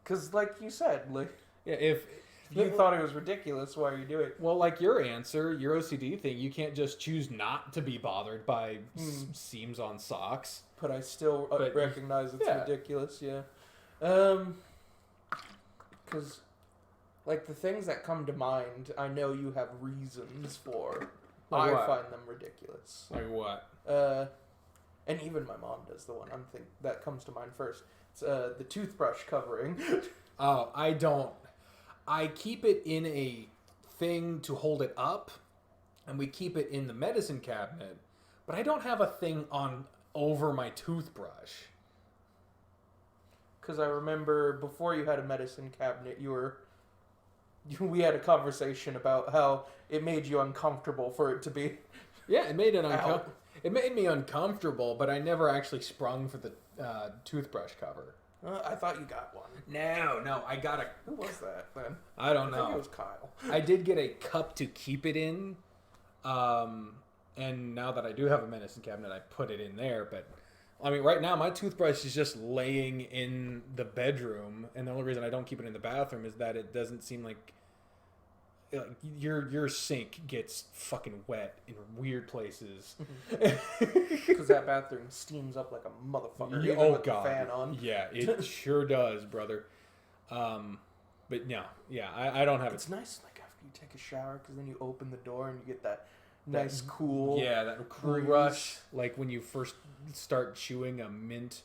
because like you said, like, Yeah, if you thought it was ridiculous, why are you doing it? well, like your answer, your OCD thing, you can't just choose not to be bothered by seams on socks. But I still recognize it's ridiculous, yeah. Because, like, the things that come to mind, I know you have reasons for. Like what? I find them ridiculous. Like what? And even my mom does the one that comes to mind first. It's the toothbrush covering. Oh, I don't. I keep it in a thing to hold it up, and we keep it in the medicine cabinet, but I don't have a thing on over my toothbrush. Because I remember before you had a medicine cabinet, we had a conversation about how it made you uncomfortable for it to be. Yeah, it made it made me uncomfortable, but I never actually sprung for the toothbrush cover. I thought you got one. No, I got a... Who was that, then? I don't I know. think it was Kyle. I did get a cup to keep it in, and now that I do have a medicine cabinet, I put it in there, but... I mean, right now, my toothbrush is just laying in the bedroom, and the only reason I don't keep it in the bathroom is that it doesn't seem like your sink gets fucking wet in weird places. Because that bathroom steams up like a motherfucker. Yeah, even with the fan on. Yeah, it sure does, brother. But no, yeah, I don't have It's nice, like, after you take a shower, because then you open the door and you get that nice, cool... Yeah, that cool breeze. rush, like when you first start chewing a mint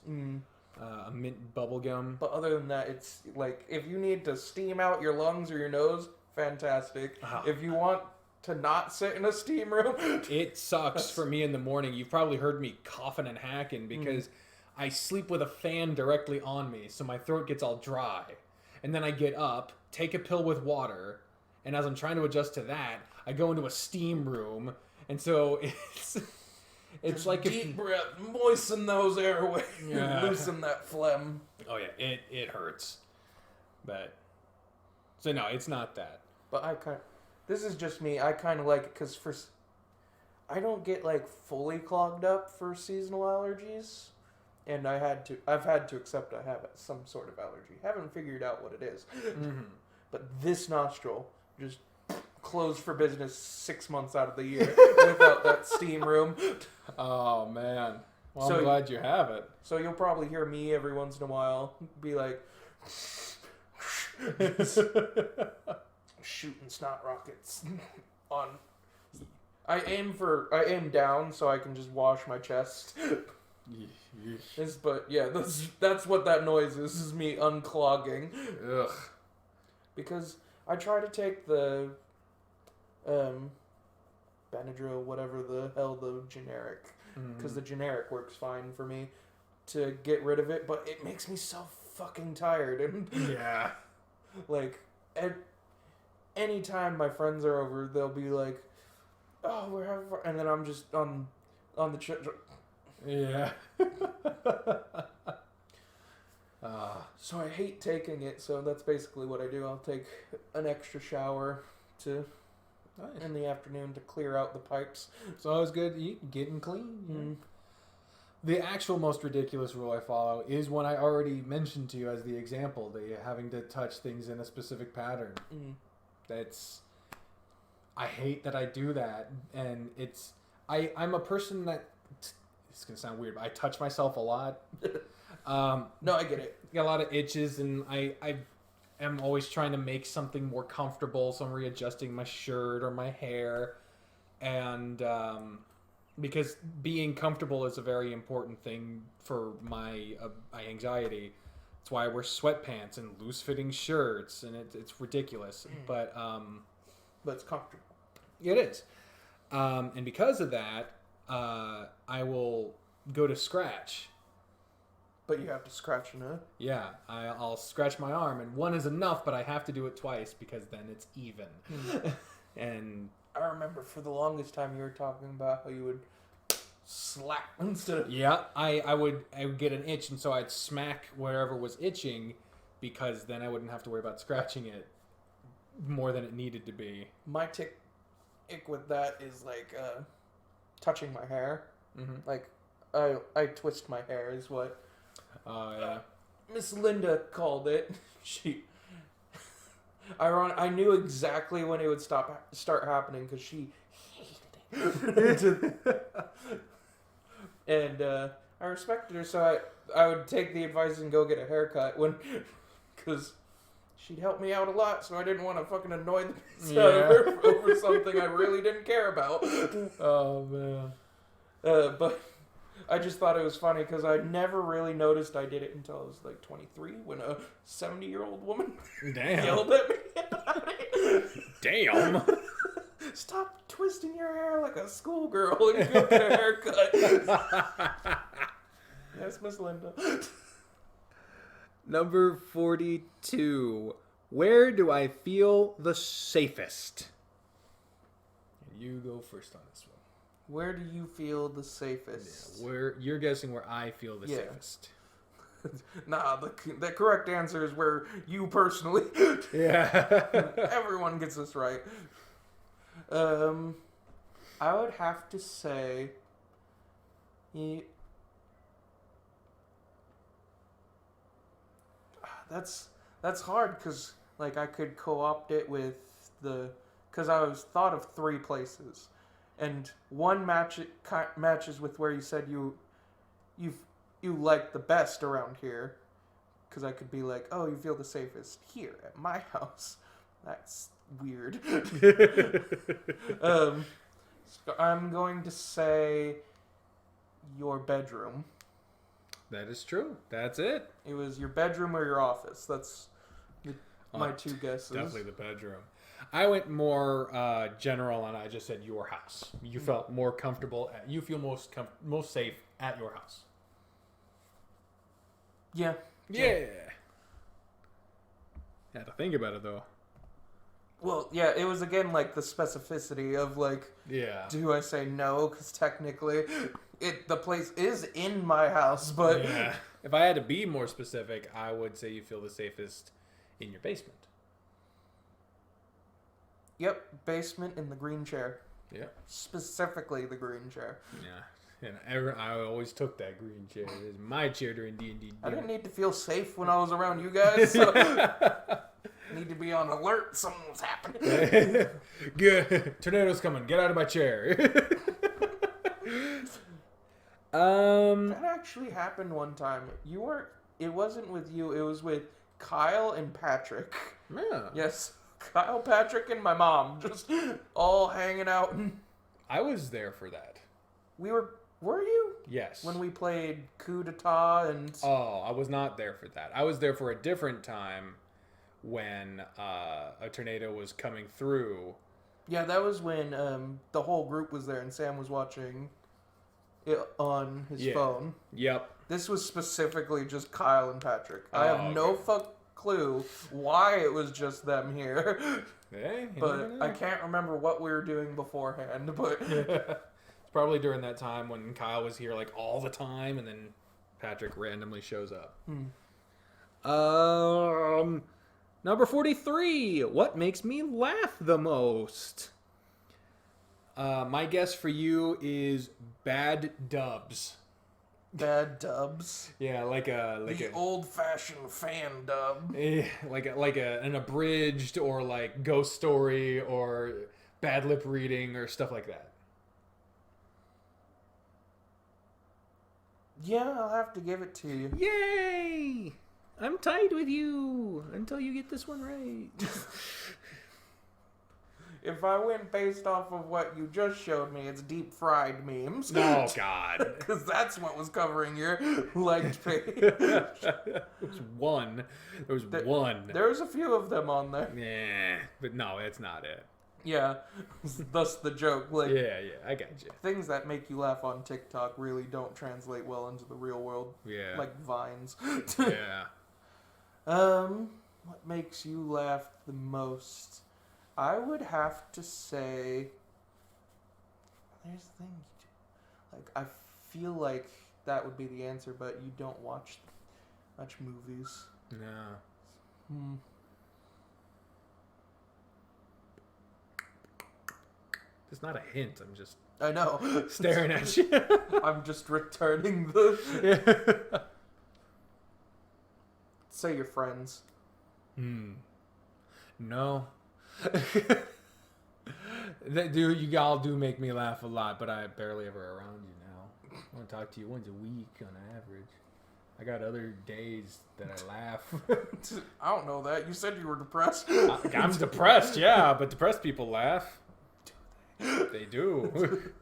bubble gum. But other than that, it's like, if you need to steam out your lungs or your nose, fantastic. If you want to not sit in a steam room... It sucks for me in the morning. You've probably heard me coughing and hacking because I sleep with a fan directly on me, so my throat gets all dry. And then I get up, take a pill with water, and as I'm trying to adjust to that, I go into a steam room, and so it's Just like deep breath, moisten those airways, loosen that phlegm. Oh yeah, it hurts, but so no, it's not that. But this is just me. I kind of like it because I don't get like fully clogged up for seasonal allergies, and I've had to accept I have some sort of allergy. Haven't figured out what it is, but this nostril just closed for business 6 months out of the year without that steam room. Oh man, well, So I'm glad you have it. So you'll probably hear me every once in a while be like shooting snot rockets on. I aim down so I can just wash my chest. But yeah, that's what that noise is. This is me unclogging. Ugh. Because I try to take the Benadryl, whatever the hell the generic, because the generic works fine for me to get rid of it, but it makes me so fucking tired. And Yeah. like, anytime my friends are over, they'll be like, "Oh, we're having fun," and then I'm just on the Yeah. So I hate taking it. So that's basically what I do. I'll take an extra shower in the afternoon to clear out the pipes. It's always good to eat, getting clean. The actual most ridiculous rule I follow is one I already mentioned to you as the example, the having to touch things in a specific pattern. That's... I hate that I do that, and I'm a person that, it's gonna sound weird, but I touch myself a lot. No, I get it. Got a lot of itches, and I am always trying to make something more comfortable, so I'm readjusting my shirt or my hair, and because being comfortable is a very important thing for my anxiety. That's why I wear sweatpants and loose-fitting shirts, and it's ridiculous, but it's comfortable. it is. And because of that, I will go to scratch. But you have to scratch enough. Yeah, I'll scratch my arm, and one is enough, but I have to do it twice because then it's even. And I remember for the longest time you were talking about how you would slap instead of... Yeah, I would get an itch, and so I'd smack wherever was itching, because then I wouldn't have to worry about scratching it more than it needed to be. My ick with that is like touching my hair. Mm-hmm. Like I twist my hair is what Yeah. Miss Linda called it. I knew exactly when it would start happening because she hated it. And I respected her, so I would take the advice and go get a haircut because she'd help me out a lot, so I didn't want to fucking annoy the piss out of her over something I really didn't care about. Oh, man. But I just thought it was funny because I never really noticed I did it until I was like 23 when a 70-year-old woman yelled at me. Damn. Stop twisting your hair like a schoolgirl and go get a haircut. Yes, Miss Linda. Number 42. Where do I feel the safest? You go first on this one. Where do you feel the safest? Yeah, you're guessing where I feel the safest. Nah, the correct answer is where you personally. Yeah. Everyone gets this right. I would have to say, that's hard because like I could co-opt it with because I was thought of 3 places, and one matches with where you said you like the best around here, because I could be like, oh, you feel the safest here at my house. That's weird. So I'm going to say your bedroom. That is true. That's it. It was your bedroom or your office. That's my 2 guesses. Definitely the bedroom. I went more general, and I just said your house. You felt more comfortable. You feel most safe at your house. Yeah. Had to think about it though. Well, yeah, it was again like the specificity of like, do I say no? Because technically, the place is in my house, but if I had to be more specific, I would say you feel the safest in your basement. Yep, basement in the green chair. Yeah, specifically the green chair. Yeah, and I always took that green chair. It was my chair during D&D. I didn't need to feel safe when I was around you guys. So need to be on alert. Something's happening. Good. Tornado's coming. Get out of my chair. That actually happened one time. It wasn't with you. It was with Kyle and Patrick. Yeah. Yes. Kyle, Patrick, and my mom. Just all hanging out. I was there for that. Were you? Yes. When we played Coup d'etat and... Oh, I was not there for that. I was there for a different time when a tornado was coming through. Yeah, that was when the whole group was there and Sam was watching it on his phone. Yep. This was specifically just Kyle and Patrick. I have no clue why it was just them here. Hey, but I can't remember what we were doing beforehand. But it's probably during that time when Kyle was here like all the time, and then Patrick randomly shows up. Number 43. What makes me laugh the most? My guess for you is bad dubs. Bad dubs. Yeah, like the old-fashioned fan dub. Like an abridged or like Ghost Story or bad lip reading or stuff like that. Yeah, I'll have to give it to you. Yay! I'm tied with you until you get this one right. If I went based off of what you just showed me, it's deep fried memes. Oh, God. Because that's what was covering your liked page. There was one. There was a few of them on there. Yeah, but no, that's not it. Yeah, thus the joke. Like, Yeah, I got you. things that make you laugh on TikTok really don't translate well into the real world. Yeah. Like Vines. Yeah. What makes you laugh the most? I would have to say, there's the thing. Like, I feel like that would be the answer, but you don't watch much movies. No. It's not a hint. I'm just I know. staring at you. I'm just returning the... Say your friends. No. You all do make me laugh a lot, but I'm barely ever around you now. I want to talk to you once a week on average. I got other days that I laugh. I don't know that. You said you were depressed. I'm depressed, yeah, but depressed people laugh. They do.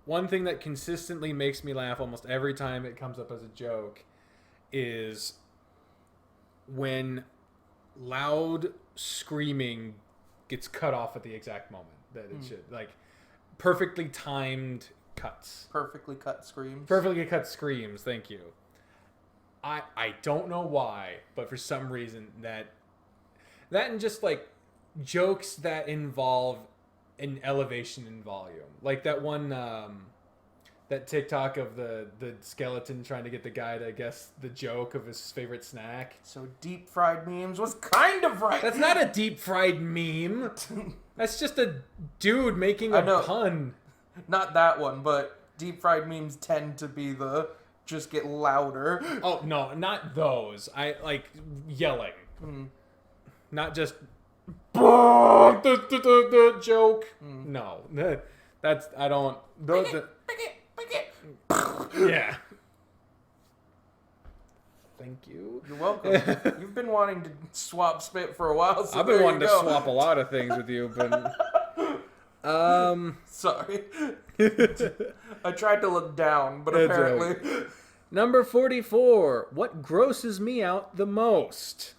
One thing that consistently makes me laugh almost every time it comes up as a joke is when loud screaming gets cut off at the exact moment that it should. Like, perfectly timed cuts. Perfectly cut screams. Perfectly cut screams, thank you. I don't know why, but for some reason that and just like jokes that involve an elevation in volume. Like that one that TikTok of the skeleton trying to get the guy to guess the joke of his favorite snack. So deep fried memes was kind of right. That's not a deep fried meme. That's just a dude making a pun. Not that one, but deep fried memes tend to be just get louder. Oh, no, not those. I like yelling. Not just the joke. No. That's I don't those yeah. Thank you. You're welcome. You've been wanting to swap spit for a while, so I've been wanting to swap a lot of things with you, but sorry. I tried to look down, but apparently Number 44. What grosses me out the most?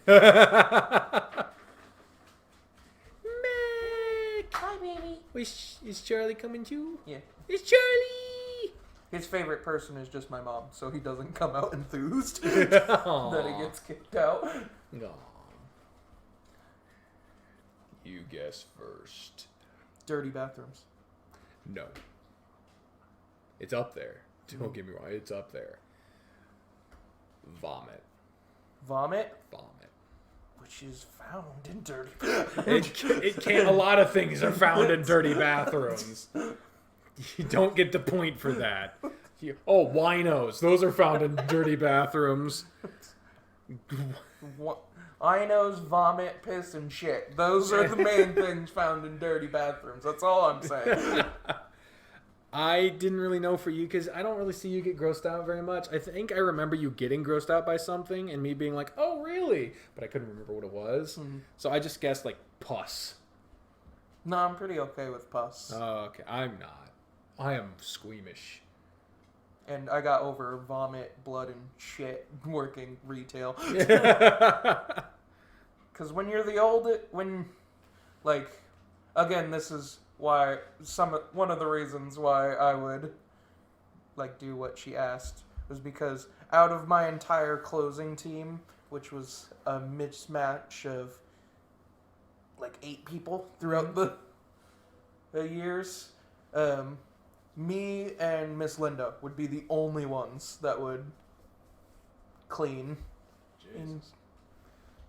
Hi, baby. Is Charlie coming too? Yeah. It's Charlie! His favorite person is just my mom, so he doesn't come out enthused that he gets kicked out. Aww. You guess first. Dirty bathrooms. No. It's up there. Don't get me wrong. It's up there. Vomit. Vomit? Vomit. Which is found in dirty It can't. A lot of things are found in dirty bathrooms. You don't get the point for that. Winos. Those are found in dirty bathrooms. Inos, vomit, piss, and shit. Those are the main things found in dirty bathrooms. That's all I'm saying. I didn't really know for you because I don't really see you get grossed out very much. I think I remember you getting grossed out by something and me being like, oh, really? But I couldn't remember what it was. So I just guessed like pus. No, I'm pretty okay with pus. Oh, okay. I'm not. I am squeamish. And I got over vomit, blood, and shit working retail. Because when you're again, this is why one of the reasons why I would do what she asked was because out of my entire closing team, which was a mismatch of 8 people throughout the years, me and Miss Linda would be the only ones that would clean.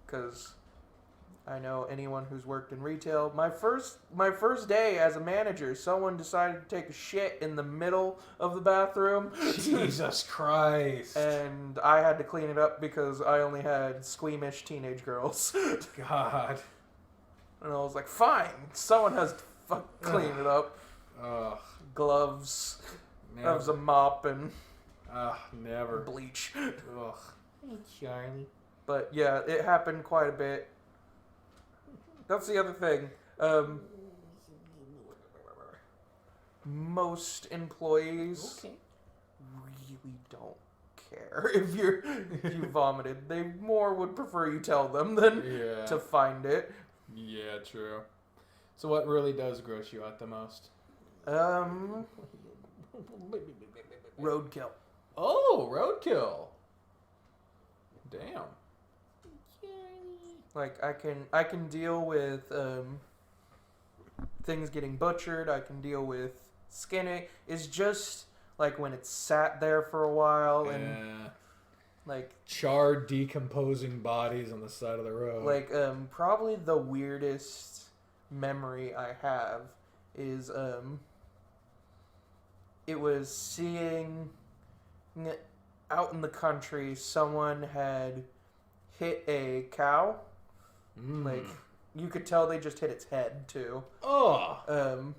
Because I know anyone who's worked in retail. My first day as a manager, someone decided to take a shit in the middle of the bathroom. Jesus Christ. And I had to clean it up because I only had squeamish teenage girls. God. And I was like, fine, someone has to clean it up. Ugh. Gloves. Never. That was a mop and Never. bleach. Ugh. Hey, Charlie. But yeah, it happened quite a bit. That's the other thing. Most employees really don't care if you vomited. They more would prefer you tell them than to find it. Yeah, true. So what really does gross you out the most? Roadkill. Oh, roadkill. Damn. Like I can deal with things getting butchered. I can deal with skinning. It's just like when it's sat there for a while and like charred, decomposing bodies on the side of the road. Like probably the weirdest memory I have is it was seeing out in the country someone had hit a cow. Like you could tell they just hit its head too. Oh.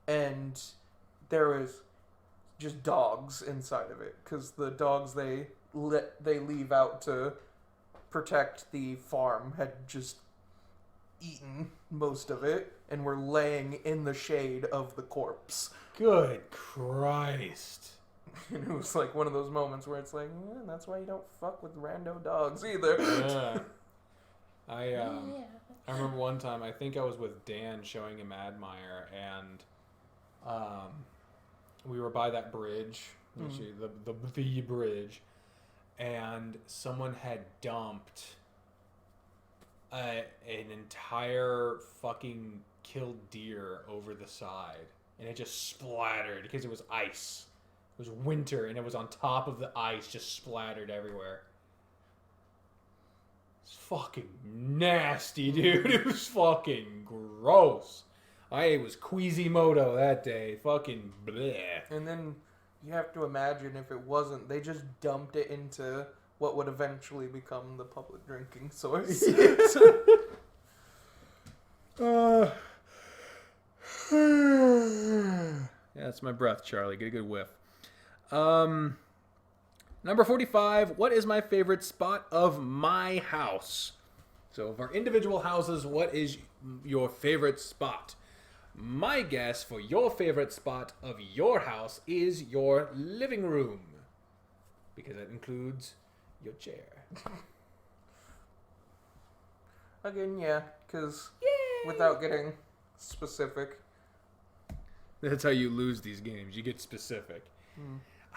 And there was just dogs inside of it because the dogs they leave out to protect the farm had just eaten most of it and were laying in the shade of the corpse. Good Christ. And it was like one of those moments where it's like, that's why you don't fuck with rando dogs either. Yeah. I remember one time, I think I was with Dan showing him Admire, and we were by that bridge, the bridge, and someone had dumped an entire fucking killed deer over the side, and it just splattered because it was ice. It was winter, and it was on top of the ice, just splattered everywhere. It's fucking nasty, dude. It was fucking gross. I was Quasimodo that day. Fucking bleh. And then you have to imagine if it wasn't, they just dumped it into what would eventually become the public drinking source. Yeah, that's my breath, Charlie. Get a good whiff. Number 45, what is my favorite spot of my house? So of our individual houses, what is your favorite spot? My guess for your favorite spot of your house is your living room. Because that includes your chair. Again, yeah, because without getting specific. That's how you lose these games. You get specific.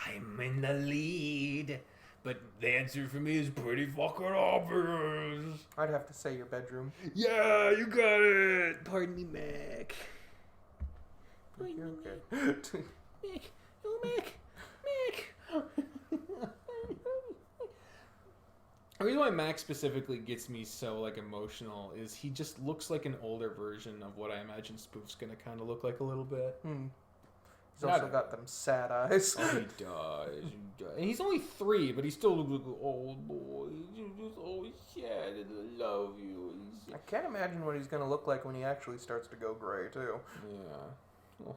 I'm in the lead, but the answer for me is pretty fucking obvious. I'd have to say your bedroom. Yeah, you got it. Pardon me, Mac. You're okay. Mac. Oh, Mac. Mac. The reason why Mac specifically gets me so like emotional is he just looks like an older version of what I imagine Spoof's gonna kind of look like a little bit. He's also got them sad eyes. Oh, he does. And he's only 3, but he still looks like an old boy. He's just always sad and I love you. I can't imagine what he's going to look like when he actually starts to go gray, too. Yeah. Oh,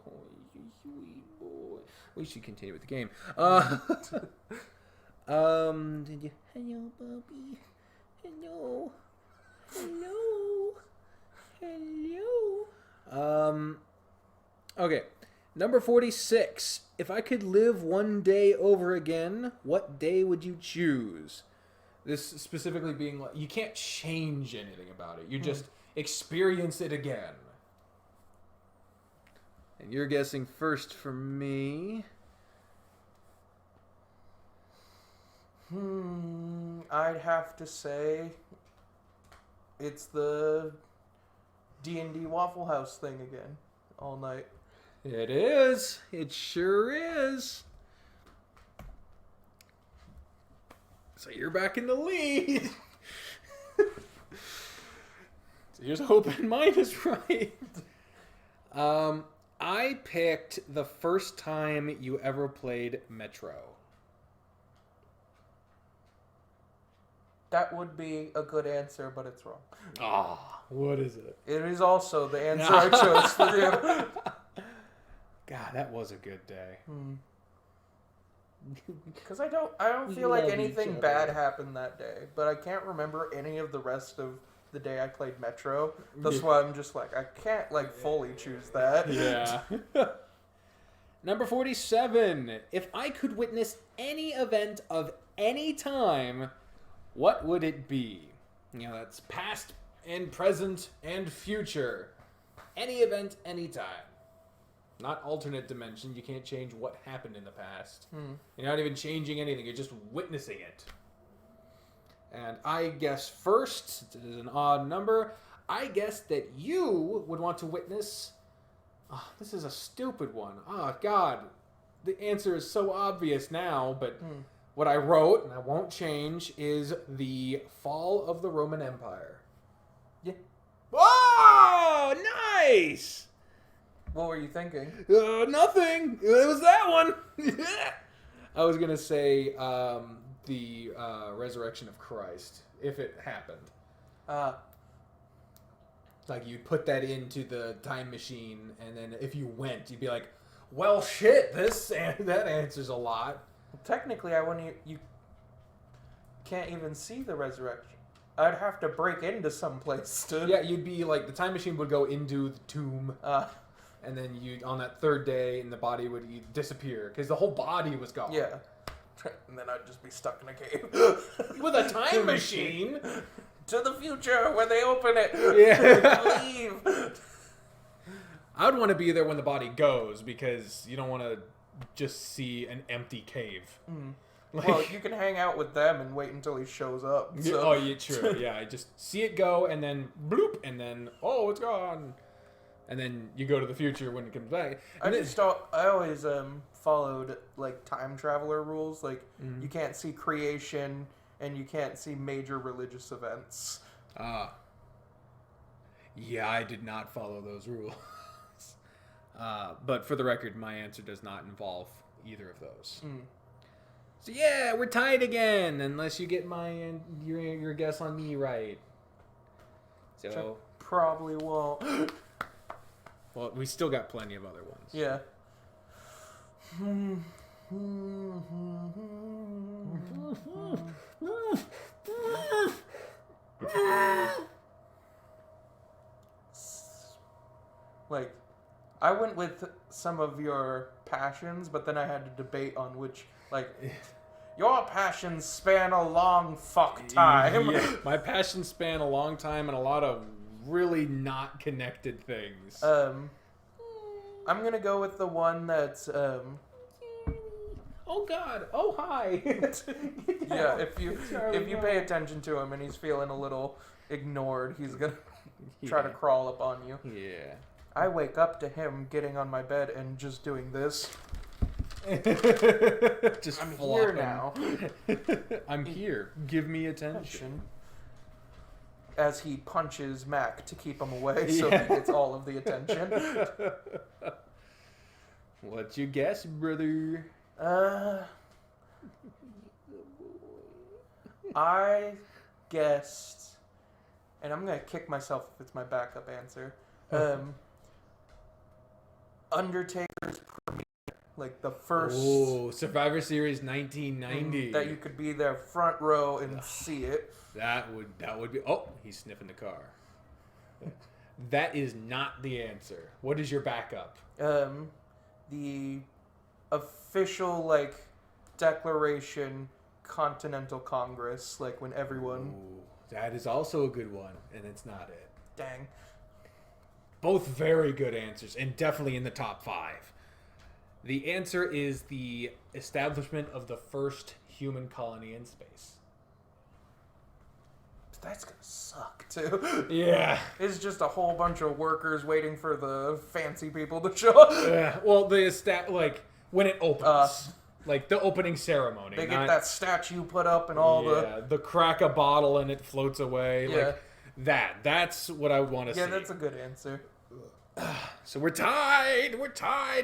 you sweet boy. We should continue with the game. Hello, Bobby. Hello. Okay. Number 46. If I could live one day over again, what day would you choose? This specifically being like, you can't change anything about it. You just experience it again. And you're guessing first for me. I'd have to say it's the D&D Waffle House thing again. All night. It is. It sure is. So you're back in the lead. So here's hoping mine is right. I picked the first time you ever played Metro. That would be a good answer, but it's wrong. Ah, what is it? It is also the answer I chose for you. God, that was a good day. Because I don't feel like anything bad happened that day, but I can't remember any of the rest of the day I played Metro. That's why I'm just like, I can't like fully choose that. Yeah. Number 47. If I could witness any event of any time, what would it be? You know, that's past and present and future. Any event, anytime. Not alternate dimension. You can't change what happened in the past. You're not even changing anything. You're just witnessing it. And I guess first, it is an odd number, I guess that you would want to witness... Oh, this is a stupid one. Oh, God. The answer is so obvious now, but what I wrote, and I won't change, is the fall of the Roman Empire. Yeah. Oh, nice! What were you thinking? Nothing. It was that one. I was going to say the resurrection of Christ, if it happened. Like, you'd put that into the time machine, and then if you went, you'd be like, well, shit, that answers a lot. Well, technically, you can't even see the resurrection. I'd have to break into some place to... Yeah, you'd be like, the time machine would go into the tomb, and then on that third day, and the body would disappear, because the whole body was gone. Yeah. And then I'd just be stuck in a cave. With a time machine? To the future, where they open it. Yeah. Leave. I would want to be there when the body goes, because you don't want to just see an empty cave. Like, well, you can hang out with them and wait until he shows up. So. Oh, yeah, true. Yeah, I just see it go, and then bloop, and then, oh, it's gone. And then you go to the future when it comes back. I always followed like time traveler rules. Like you can't see creation and you can't see major religious events. Yeah, I did not follow those rules. But for the record, my answer does not involve either of those. So yeah, we're tied again, unless you get your guess on me right. So which I probably won't. Well, we still got plenty of other ones. Yeah. Like, I went with some of your passions, but then I had to debate on which, like, your passions span a long fuck time. Yeah, my passions span a long time and a lot of really not connected things. I'm gonna go with the one that's oh God! Oh hi! Yeah, if you pay attention to him and he's feeling a little ignored, he's gonna try to crawl up on you. Yeah. I wake up to him getting on my bed and just doing this. Just I'm flopping. here now. I'm here. Give me attention. As he punches Mac to keep him away, so he gets all of the attention. What you guess, brother? I guessed, and I'm gonna kick myself if it's my backup answer. Undertaker's premiere, like the first. Oh, Survivor Series 1990. That you could be there front row and see it. That would be. Oh, he's sniffing the car. That is not the answer. What is your backup? The official like declaration Continental Congress, like when everyone. Ooh, that is also a good one, and it's not it. Dang. Both very good answers, and definitely in the top 5. The answer is the establishment of the first human colony in space. That's gonna suck too. Yeah. It's just a whole bunch of workers waiting for the fancy people to show up. Yeah. Well, when it opens, like the opening ceremony. They get that statue put up and all the crack a bottle and it floats away. Yeah. Like that's what I want to see. Yeah, that's a good answer. So we're tied,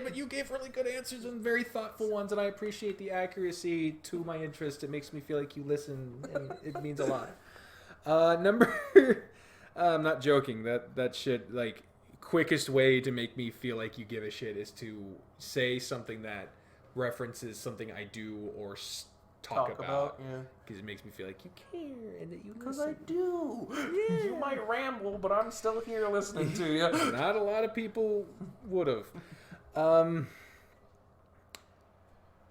but you gave really good answers and very thoughtful ones, and I appreciate the accuracy to my interest. It makes me feel like you listen, and it means a lot. Number. I'm not joking. That shit, like, quickest way to make me feel like you give a shit is to say something that references something I do or talk about. Yeah. Because it makes me feel like you care and that you Because listen. I do. Yeah. You might ramble, but I'm still here listening to you. Not a lot of people would have.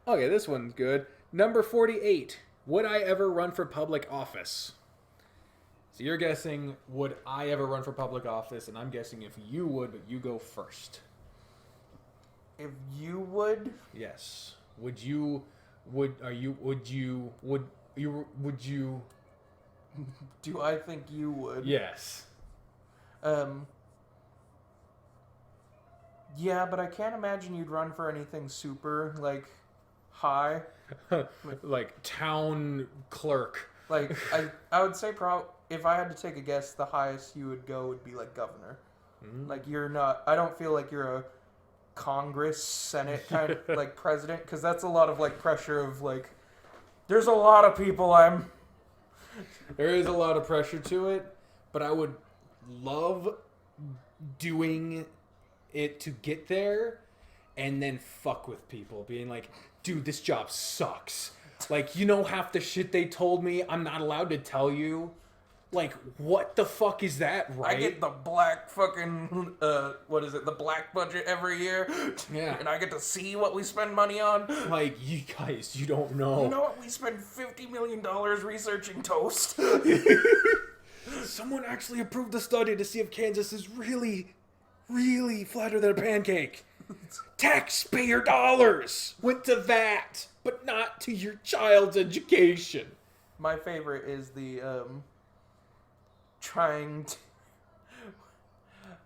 Okay, this one's good. Number 48. Would I ever run for public office? So you're guessing, would I ever run for public office? And I'm guessing if you would, but you go first. If you would? Yes. Would you... Would you... Do I think you would? Yes. Yeah, but I can't imagine you'd run for anything super, like, high. Like, town clerk. Like, I would say if I had to take a guess, the highest you would go would be, like, governor. Mm. Like, you're not... I don't feel like you're a Congress, Senate kind of, like, president, because that's a lot of, like, pressure of, like... There's a lot of people There is a lot of pressure to it, but I would love doing it to get there and then fuck with people, being like, dude, this job sucks. Like, you know half the shit they told me I'm not allowed to tell you? Like, what the fuck is that, right? I get the black fucking, the black budget every year. Yeah. And I get to see what we spend money on. Like, you guys, you don't know. You know what? We spend $50 million researching toast. Someone actually approved the study to see if Kansas is really, really flatter than a pancake. Taxpayer dollars went to that, but not to your child's education. My favorite is the, trying to...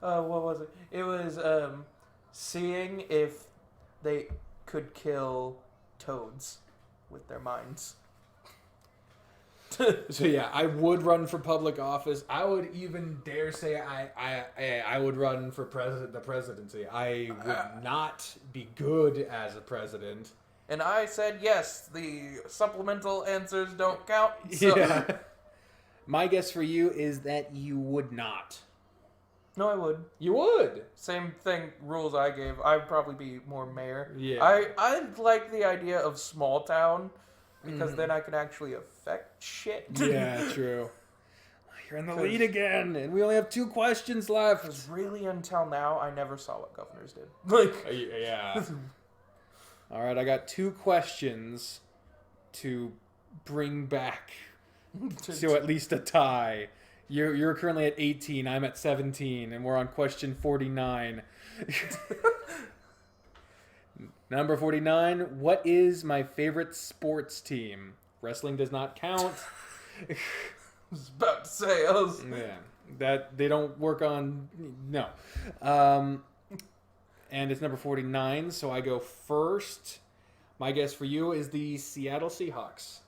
what was it? It was, seeing if they could kill toads with their minds. So yeah, I would run for public office. I would even dare say I would run for the presidency. I would not be good as a president. And I said yes. The supplemental answers don't count. So. Yeah. My guess for you is that you would not. No, I would. You would. Same thing. Rules I gave. I'd probably be more mayor. Yeah. I like the idea of small town. Because then I can actually affect shit. Yeah, true. You're in the lead again, and we only have 2 questions left. Because really, until now, I never saw what governors did. Like, yeah. All right, I got 2 questions to bring back to at least a tie. You're currently at 18. I'm at 17, and we're on question 49. Number 49, what is my favorite sports team? Wrestling does not count. I was about to say, Yeah, that they don't work on... No. And it's number 49, so I go first. My guess for you is the Seattle Seahawks.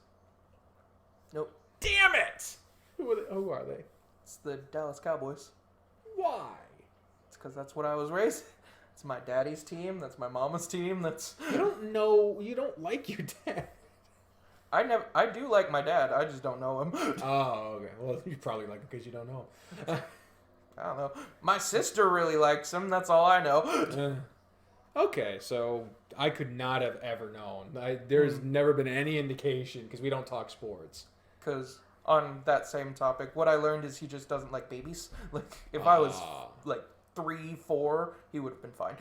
Nope. Damn it! Who are they? It's the Dallas Cowboys. Why? It's because that's what I was raised. It's my daddy's team. That's my mama's team. You don't know... You don't like your dad. I do like my dad. I just don't know him. Oh, okay. Well, you probably like him because you don't know him. I don't know. My sister really likes him. That's all I know. Okay, so I could not have ever known. There's never been any indication because we don't talk sports. Because on that same topic, what I learned is he just doesn't like babies. Like, if I was, like, 3, 4, he would have been fine.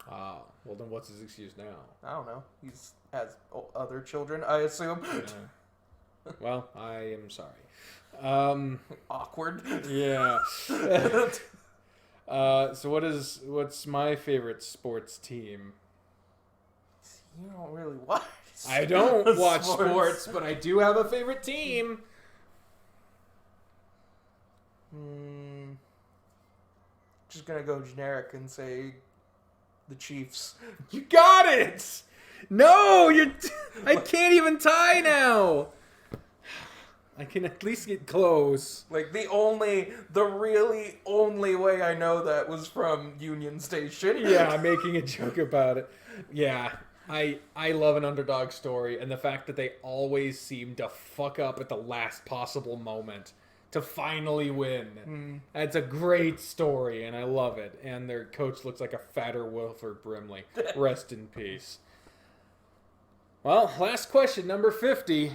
Well then what's his excuse now? I don't know. He's has other children, I assume. Yeah. Well, I am sorry. Awkward. Yeah. So what's my favorite sports team? You don't really watch. I don't watch sports, but I do have a favorite team. Just gonna go generic and say the Chiefs. You got it! No, I can't even tie now. I can at least get close. Like, the really only way I know that was from Union Station. Yeah, I'm making a joke about it. Yeah, I love an underdog story, and the fact that they always seem to fuck up at the last possible moment to finally win. That's a great story, and I love it. And their coach looks like a fatter Wilford Brimley. Rest in peace. Well, last question, number 50.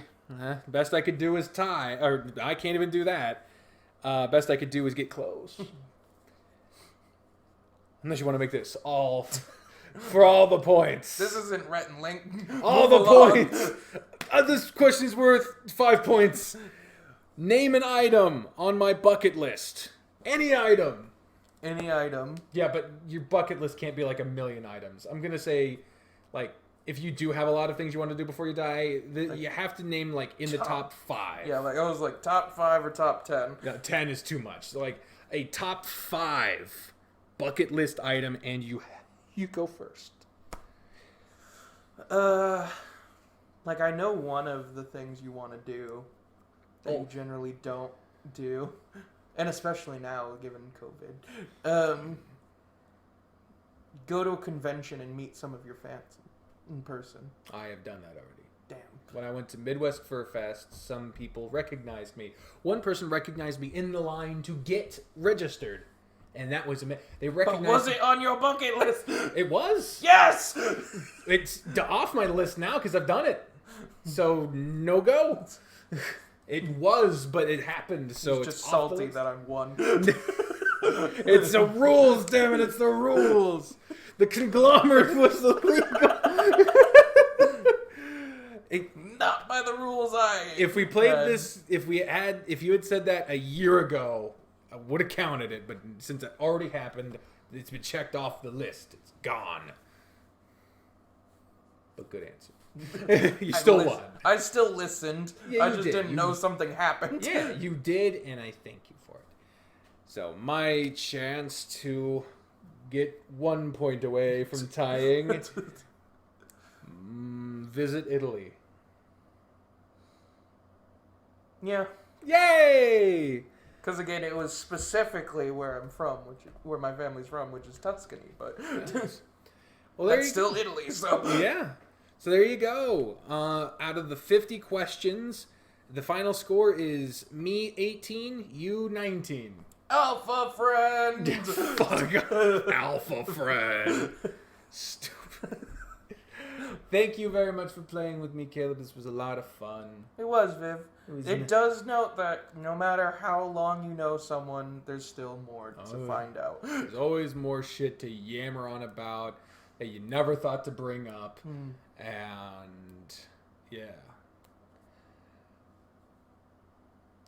Best I could do is tie. Or I can't even do that. Best I could do is get close. Unless you want to make this all for all the points. This isn't Rhett and Link. All the points. This question is worth 5 points. Name an item on my bucket list. Any item. Any item. Yeah, but your bucket list can't be like a million items. I'm going to say, like, if you do have a lot of things you want to do before you die, you have to name, like, in the top 5. Yeah, like, I was like, top 5 or top 10. No, 10 is too much. So, like, a top 5 bucket list item, and you go first. Like, I know one of the things you want to do that you generally don't do, and especially now, given COVID. Go to a convention and meet some of your fans in person. I have done that already. Damn. When I went to Midwest Fur Fest, some people recognized me. One person recognized me in the line to get registered. And that was they recognized. But was it on your bucket list? It was. Yes. It's off my list now because I've done it. So no go. It was, but it happened. So it's just salty that I won. It's the rules, damn it! It's the rules. The conglomerate was illegal. Not by the rules If we played this, if you had said that a year ago, I would have counted it, but since it already happened, it's been checked off the list. It's gone. But good answer. You still won. I still listened. Yeah, I just didn't know something happened. Yeah, you did, and I thank you for it. So, my chance to get 1 point away from tying. Visit Italy. Yeah. Yay! Because again, it was specifically where I'm from, where my family's from, which is Tuscany. But well, that's still Italy, so yeah. So there you go. Out of the 50 questions, the final score is me 18, you 19. Alpha friend. Fuck. Alpha friend. Stupid. Thank you very much for playing with me, Caleb. This was a lot of fun. It was, Viv. It does note that no matter how long you know someone, there's still more to find out. There's always more shit to yammer on about that you never thought to bring up. And, yeah.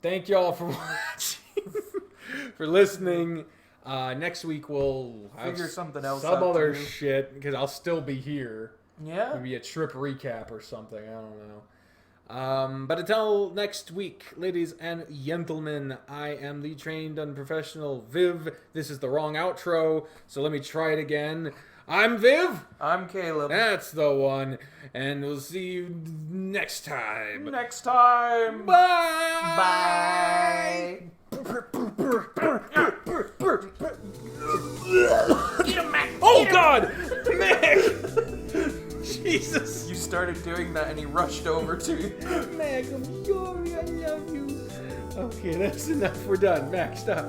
Thank y'all for watching, for listening. Next week we'll figure something else some out other too. shit, because I'll still be here. Yeah. Maybe a trip recap or something. I don't know. But until next week, ladies and gentlemen, I am the trained unprofessional Viv. This is the wrong outro, so let me try it again. I'm Viv. I'm Caleb. That's the one. And we'll see you next time. Next time. Bye. Bye. Get him, Mac. Oh, God. Mac. Jesus. You started doing that and he rushed over to you. Mac, I'm sorry. I love you. Okay, that's enough. We're done. Mac, stop.